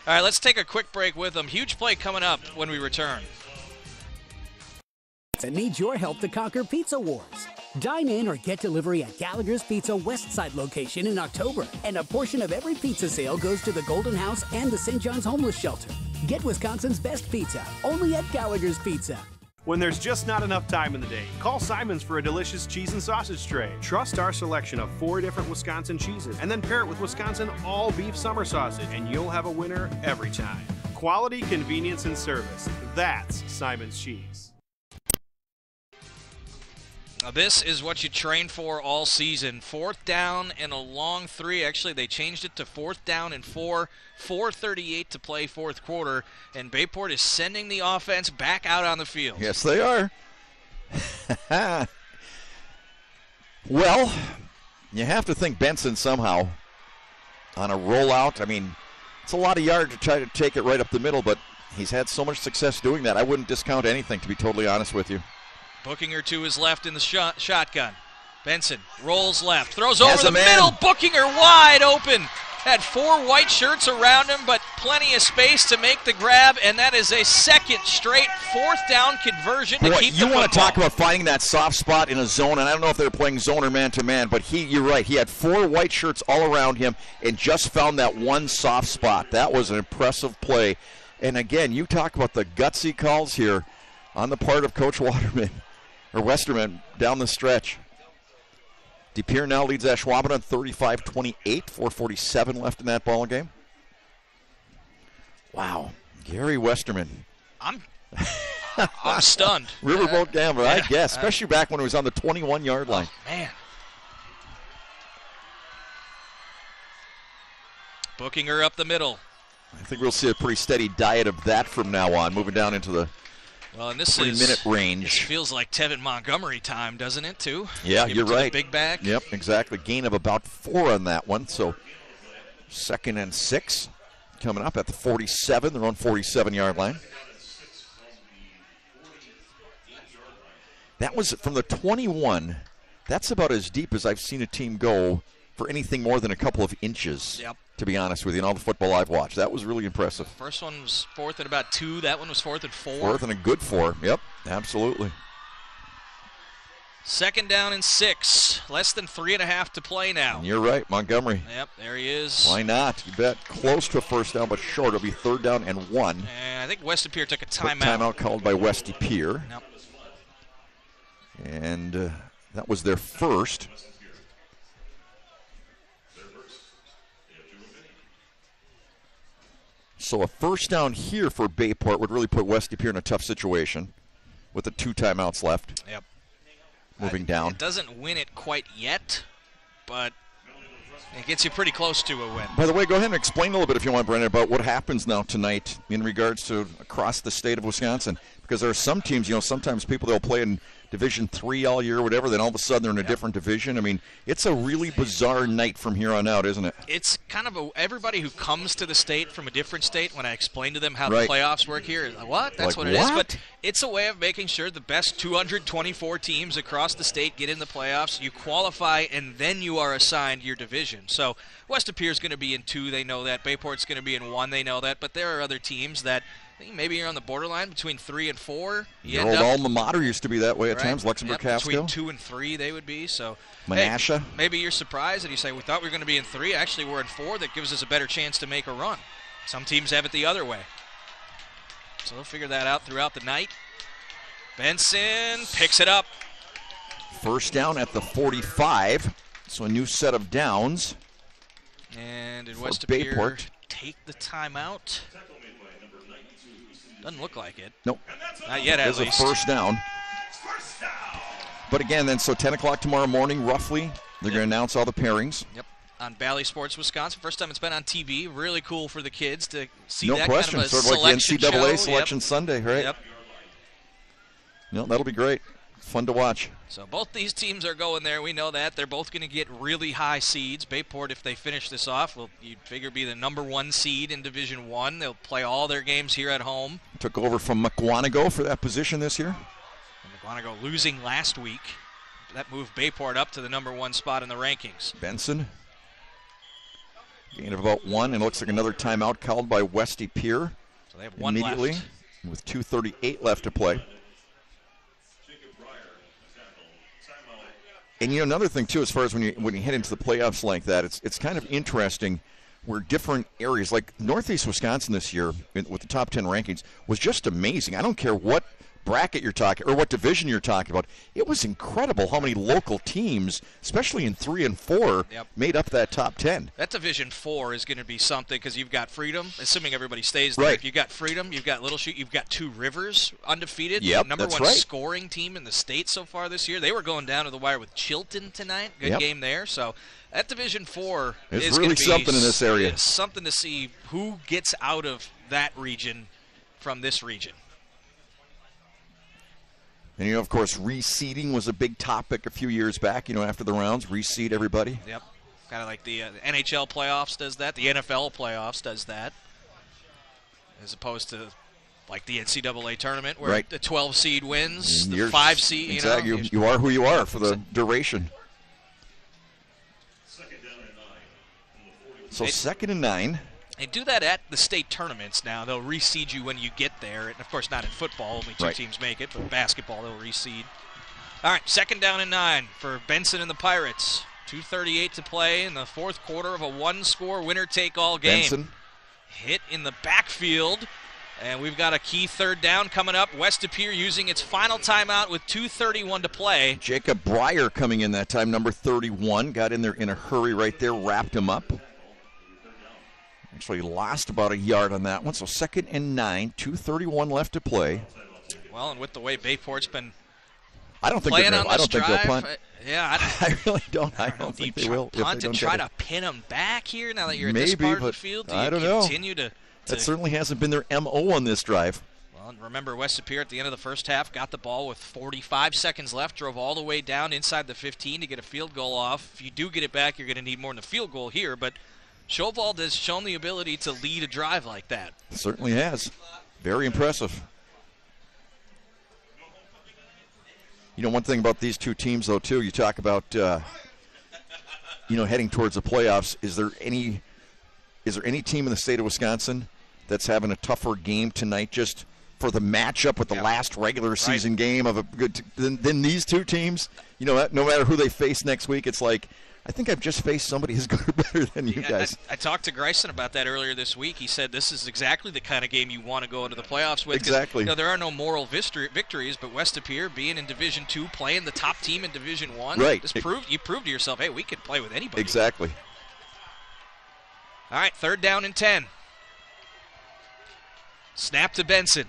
All right, let's take a quick break with them. Huge play coming up when we return. And needs your help to conquer pizza wars. Dine in or get delivery at Gallagher's Pizza West Side location in October, and a portion of every pizza sale goes to the Golden House and the St. John's Homeless Shelter. Get Wisconsin's best pizza, only at Gallagher's Pizza. When there's just not enough time in the day, call Simon's for a delicious cheese and sausage tray. Trust our selection of 4 different Wisconsin cheeses, and then pair it with Wisconsin all-beef summer sausage, and you'll have a winner every time. Quality, convenience, and service. That's Simon's Cheese. Now this is what you train for all season. 4th down and a long 3. Actually, they changed it to 4th down and 4. 4:38 to play 4th quarter, and Bayport is sending the offense back out on the field. Yes, they are. Well, you have to think Benson somehow on a rollout. I mean, it's a lot of yard to try to take it right up the middle, but he's had so much success doing that. I wouldn't discount anything, to be totally honest with you. Bookinger to his left in the shotgun. Benson rolls left, throws over the middle. Bookinger wide open. Had 4 white shirts around him, but plenty of space to make the grab, and that is a second straight 4th down conversion to keep the football. You want to talk about finding that soft spot in a zone, and I don't know if they're playing zone or man-to-man, but you're right. He had 4 white shirts all around him and just found that one soft spot. That was an impressive play. And again, you talk about the gutsy calls here on the part of Coach Westerman down the stretch. DePere now leads Ashwaubenon 35-28, 4:47 left in that ball game. Wow, Gary Westerman. I'm stunned. Riverboat gambler, I guess, especially back when he was on the 21-yard line. Oh, man. Bookinger up the middle. I think we'll see a pretty steady diet of that from now on, moving down into the 3-minute range. This feels like Tevin Montgomery time, doesn't it, too? Yeah, you're right. The big back. Yep, exactly. Gain of about 4 on that one. So 2nd and 6 coming up at the 47, their own 47-yard line. That was from the 21. That's about as deep as I've seen a team go for anything more than a couple of inches. Yep. To be honest with you, in all the football I've watched. That was really impressive. First one was 4th and about 2. That one was 4th and 4. 4th and a good 4. Yep, absolutely. 2nd down and 6. Less than 3.5 to play now. And you're right, Montgomery. Yep, there he is. Why not? You bet. Close to a 1st down, but short. It'll be 3rd down and 1. And I think West Pere took a timeout. Timeout called by West Pere. Yep. And that was their first. So a 1st down here for Bayport would really put West Pere in a tough situation with the 2 timeouts left. Yep. Moving down. It doesn't win it quite yet, but It gets you pretty close to a win. By the way, go ahead and explain a little bit, if you want, Brendan, about what happens now tonight in regards to across the state of Wisconsin. Because there are some teams, sometimes people, they'll play in Division III all year, whatever, then all of a sudden they're in a different division. I mean, it's a really bizarre night from here on out, isn't it? It's kind of everybody who comes to the state from a different state, when I explain to them how Right. the playoffs work here, is like, what? That's Like, what it is. what? But it's a way of making sure the best 224 teams across the state get in the playoffs. You qualify, and then you are assigned your division. So West Appear's going to be in 2, they know that. Bayport's going to be in 1, they know that. But there are other teams that maybe you're on the borderline between 3 and 4. Your old alma mater used to be that way at times, Luxembourg Casco. Between 2 and 3 they would be. So Menasha. hey, maybe you're surprised and you say, we thought we were going to be in 3. Actually, we're in 4. That gives us a better chance to make a run. Some teams have it the other way. So they'll figure that out throughout the night. Benson picks it up. First down at the 45. So a new set of downs. And did for West Appear Bayport. take the timeout? Doesn't look like it. Nope. Not yet, at There's least. a first down. But again, then, so 10 o'clock tomorrow morning, roughly, they're going to announce all the pairings. Yep. On Bally Sports Wisconsin. First time it's been on TV. Really cool for the kids to see No that question. kind of a Sort of like the selection NCAA show. Selection Sunday, right? Yep. No, that'll be great. Fun to watch. So both these teams are going there. We know that. They're both going to get really high seeds. Bayport, if they finish this off, will, you'd figure, be the #1 seed in Division I. They'll play all their games here at home. Took over from McWanago for that position this year. And McWanago losing last week. That moved Bayport up to the #1 spot in the rankings. Benson. Gain of about 1, and it looks like another timeout called by Westy Pere. So they have 1 immediately, left. with 2:38 left to play. And another thing too, as far as when you head into the playoffs like that, it's kind of interesting where different areas, like Northeast Wisconsin this year with the top 10 rankings, was just amazing. I don't care what bracket you're talking or what division you're talking about. It was incredible how many local teams, especially in 3 and 4, made up that top 10. That Division 4 is going to be something because you've got Freedom, assuming everybody stays there. Right. You've got Freedom, you've got Little Chute, you've got 2 Rivers undefeated. Yep, #1 that's right. scoring team in the state so far this year. They were going down to the wire with Chilton tonight. Good game there. So that Division 4 There's is really going to be something in this area. It's something to see who gets out of that region from this region. And, of course, reseeding was a big topic a few years back, after the rounds, reseed everybody. Yep. Kind of like the NHL playoffs does that. The NFL playoffs does that. As opposed to, like, the NCAA tournament where the 12 seed wins, the 5 seed, Exactly. You are who you are for the duration. So 2nd and 9. They do that at the state tournaments now. They'll reseed you when you get there. And, of course, not in football. Only 2 teams make it. But basketball, they'll reseed. All right, 2nd down and 9 for Benson and the Pirates. 2:38 to play in the 4th quarter of a 1-score winner-take-all game. Benson. Hit in the backfield. And we've got a key 3rd down coming up. West Appear using its final timeout with 2:31 to play. Jacob Breyer coming in that time, number 31. Got in there in a hurry right there, wrapped him up. Actually lost about a yard on that one. So 2nd and 9, 2:31 left to play. Well, and with the way Bayport's been I don't think playing they're on I this don't think drive, they'll punt. I really don't. I don't think they will. Punt and try to pin them back here now that you're at this part of the field? Do you continue to That certainly hasn't been their MO on this drive. Well, and remember, West Appear at the end of the first half got the ball with 45 seconds left, drove all the way down inside the 15 to get a field goal off. If you do get it back, you're going to need more than a field goal here, but Schowald has shown the ability to lead a drive like that. Certainly has. Very impressive. One thing about these two teams, though, too, you talk about, heading towards the playoffs. Is there any team in the state of Wisconsin that's having a tougher game tonight just for the matchup with the last regular season game of a good than these two teams? No matter who they face next week, it's like, I think I've just faced somebody who's good or better than you guys. I talked to Greisen about that earlier this week. He said this is exactly the kind of game you want to go into the playoffs with. Exactly. There are no moral victories, but West Appear being in Division II, playing the top team in Division I, you proved to yourself, hey, we can play with anybody. Exactly. All right, 3rd down and 10. Snap to Benson.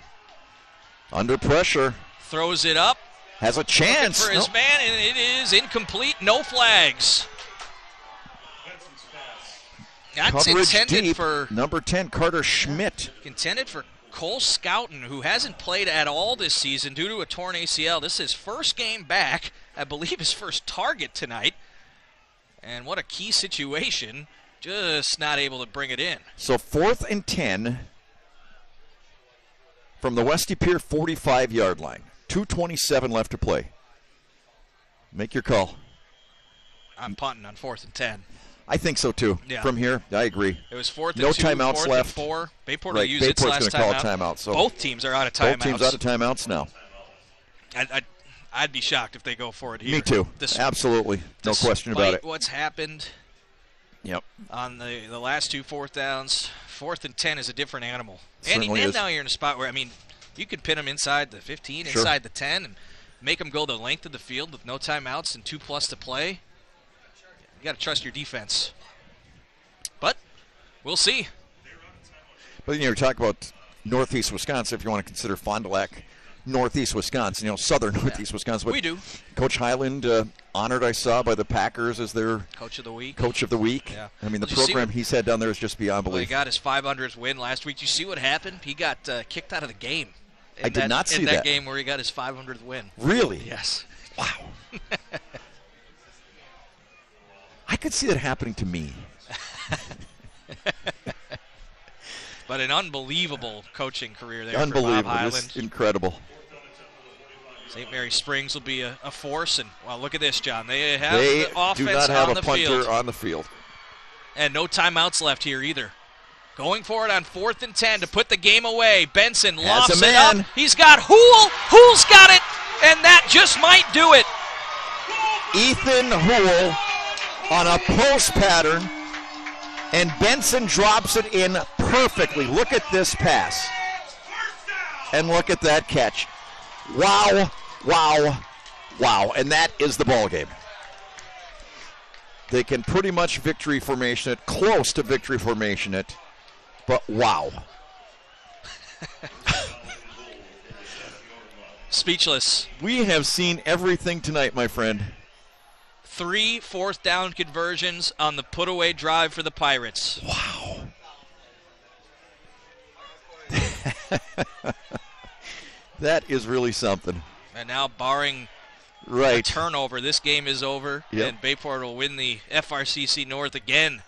Under pressure. Throws it up. Has a chance. For his man, and it is incomplete. No flags. That's Coverage intended deep. for Number 10, Carter Schmidt. Intended for Cole Scouten, who hasn't played at all this season due to a torn ACL. This is his first game back. I believe his first target tonight. And what a key situation. Just not able to bring it in. So 4th and 10 from the Westy Pier 45-yard line. 2:27 left to play. Make your call. I'm punting on 4th and 10. I think so too. Yeah. From here, I agree. It was 4th and 2, no timeouts 4th left. And 4. Bayport right. will use its last Bayport's going to call a timeout. So both teams are out of timeouts. Both teams out of timeouts now. I'd be shocked if they go for it here. Me too. Absolutely. No question about it. What's happened on the last 2 4th downs, 4th and 10 is a different animal. And now you're in a spot where, I mean, you could pin them inside the 15, inside the 10, and make them go the length of the field with no timeouts and 2+ to play. You got to trust your defense. But we'll see. But you're talking about Northeast Wisconsin, if you want to consider Fond du Lac Northeast Wisconsin, southern Northeast Wisconsin. But we do. Coach Highland honored, I saw, by the Packers as their Coach of the Week. Yeah. I mean, the program he's had down there is just beyond belief. He got his 500th win last week. You see what happened? He got kicked out of the game. I did not see that. In that game where he got his 500th win. Really? Yes. Wow. I could see that happening to me. But an unbelievable coaching career there for Bob Highland. It's incredible. St. Mary Springs will be a force. And, well, look at this, John. They have the offense do not have on a the punter field. on the field. And no timeouts left here either. Going for it on 4th and 10 to put the game away. Benson lofts it up. He's got Hool. Hool's got it. And that just might do it. Ethan Hool on a post pattern. And Benson drops it in perfectly. Look at this pass. And look at that catch. Wow, wow, wow. And that is the ball game. They can pretty much victory formation it, close to victory formation it, but wow. Speechless. We have seen everything tonight, my friend. 3 4th down conversions on the put-away drive for the Pirates. Wow. That is really something. And now, barring a turnover, this game is over, and Bayport will win the FRCC North again.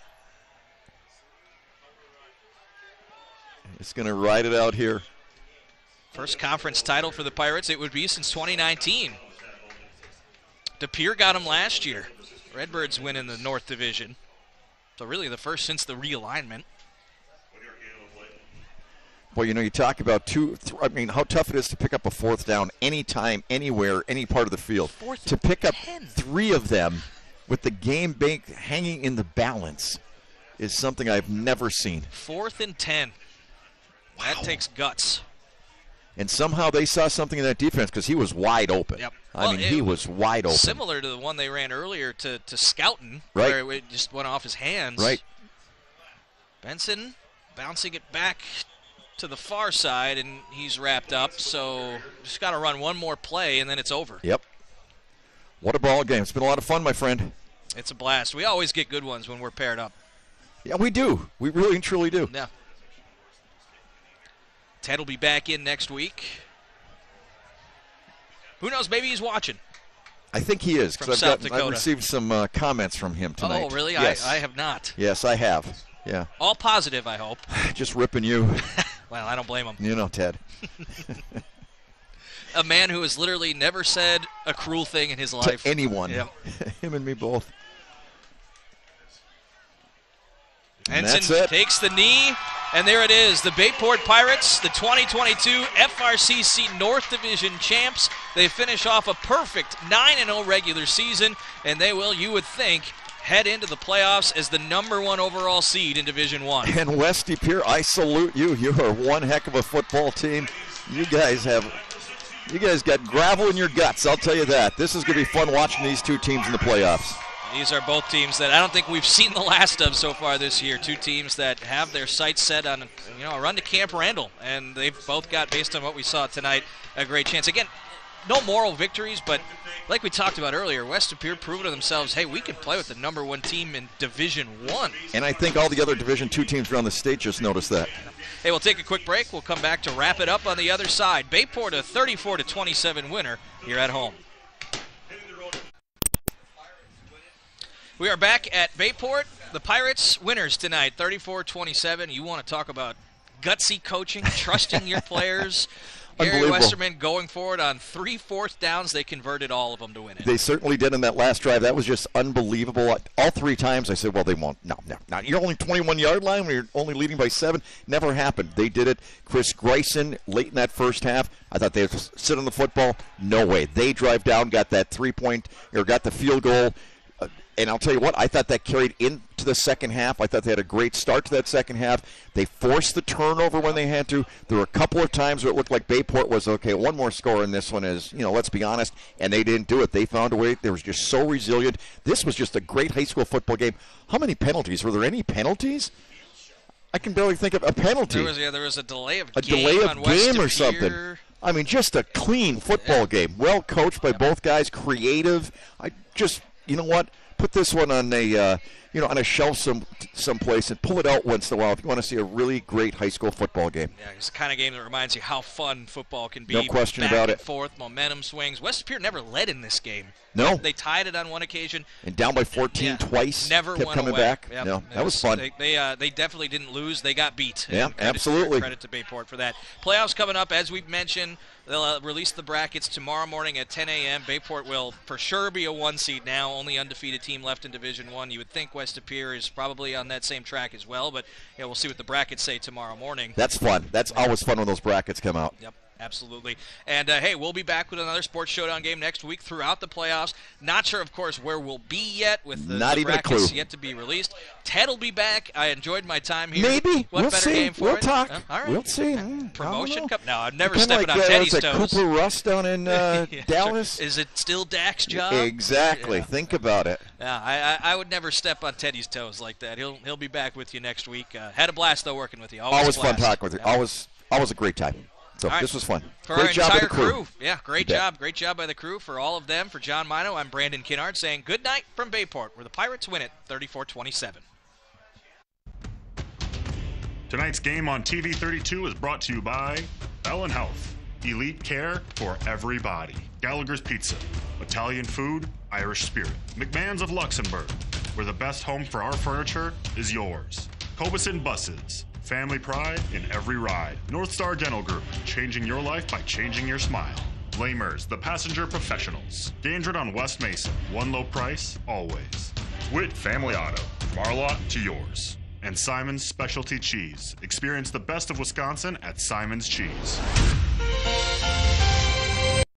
It's going to ride it out here. First conference title for the Pirates it would be since 2019. Pere got him last year. Redbirds win in the North Division. So really the first since the realignment. Well, you talk about how tough it is to pick up a 4th down anytime, anywhere, any part of the field. To pick up 3 of them with the game bank hanging in the balance is something I've never seen. 4th and 10. Wow. That takes guts. And somehow they saw something in that defense because he was wide open. Yep. I mean, he was wide open. Similar to the one they ran earlier to Scouten, where it just went off his hands. Right. Benson bouncing it back to the far side, and he's wrapped up. So just got to run one more play, and then it's over. Yep. What a ball game. It's been a lot of fun, my friend. It's a blast. We always get good ones when we're paired up. Yeah, we do. We really and truly do. Yeah. Ted will be back in next week. Who knows? Maybe he's watching. I think he is, because I've received some comments from him tonight. Oh, really? Yes. I have not. Yes, I have. Yeah. All positive, I hope. Just ripping you. Well, I don't blame him. You know, Ted. A man who has literally never said a cruel thing in his life. To anyone. Yep. Him and me both. Henson takes the knee, and there it is. The Bayport Pirates, the 2022 FRCC North Division champs. They finish off a perfect 9-0 regular season, and they will, you would think, head into the playoffs as the #1 overall seed in Division I. And Westy Pier, I salute you. You are one heck of a football team. You guys got gravel in your guts, I'll tell you that. This is going to be fun watching these two teams in the playoffs. These are both teams that I don't think we've seen the last of so far this year. Two teams that have their sights set on a run to Camp Randall, and they've both got, based on what we saw tonight, a great chance. Again, no moral victories, but like we talked about earlier, West Superior proved to themselves, hey, we can play with the #1 team in Division I. And I think all the other Division II teams around the state just noticed that. Hey, we'll take a quick break. We'll come back to wrap it up on the other side. Bayport a 34-27 winner here at home. We are back at Bayport. The Pirates winners tonight, 34-27. You want to talk about gutsy coaching, trusting your players. Gary Westerman going forward on 3 4th downs. They converted all of them to win it. They certainly did in that last drive. That was just unbelievable. All 3 times I said, well, they won't. No. You're only 21-yard line when you're only leading by 7. Never happened. They did it. Chris Greisen, late in that first half, I thought they would sit on the football. No way. They drive down, got that 3-point, or got the field goal. And I'll tell you what, I thought that carried into the second half. I thought they had a great start to that second half. They forced the turnover when they had to. There were a couple of times where it looked like Bayport was, okay, one more score in this one is, let's be honest, and they didn't do it. They found a way. They were just so resilient. This was just a great high school football game. How many penalties? Were there any penalties? I can barely think of a penalty. There was a delay of game. A delay of game or something. I mean, just a clean football game. Well coached by both guys, creative. You know what? Put this one on a on a shelf someplace and pull it out once in a while if you want to see a really great high school football game. Yeah, it's the kind of game that reminds you how fun football can be. No question Back about and it. Forth, momentum swings. West Superior never led in this game. No. They tied it on one occasion. And down by 14 twice. Never kept went coming away. back. Yep. No, that was fun. They definitely didn't lose. They got beat. Yeah, absolutely. Credit to Bayport for that. Playoffs coming up, as we've mentioned. They'll release the brackets tomorrow morning at 10 a.m. Bayport will for sure be a 1 seed now, only undefeated team left in Division I. You would think West Superior is probably on that same track as well, but we'll see what the brackets say tomorrow morning. That's fun. That's always fun when those brackets come out. Yep. Absolutely. And, hey, we'll be back with another Sports Showdown game next week throughout the playoffs. Not sure, of course, where we'll be yet with the brackets yet to be released. Ted will be back. I enjoyed my time here. Maybe. What better game for we'll it? talk. All right. We'll see. Promotion Cup? No, I'm never stepping on Teddy's toes. Cooper Russ down in Dallas. Sure. Is it still Dak's job? Exactly. Yeah. Think about it. Yeah, I would never step on Teddy's toes like that. He'll be back with you next week. Had a blast, though, working with you. Always fun talking with you. Always a great time. So this was fun. For great our job entire by the crew. Yeah, great job. Great job by the crew. For all of them, for John Mino, I'm Brandon Kinnard saying good night from Bayport, where the Pirates win it 34-27. Tonight's game on TV 32 is brought to you by Ellen Health, elite care for everybody. Gallagher's Pizza, Italian food, Irish spirit. McMahon's of Luxembourg, where the best home for our furniture is yours. Cobeson Buses, family pride in every ride. North Star Dental Group, changing your life by changing your smile. Lamers, the passenger professionals. Gandred on West Mason, one low price, always. Witt Family Auto, from our lot to yours. And Simon's Specialty Cheese. Experience the best of Wisconsin at Simon's Cheese.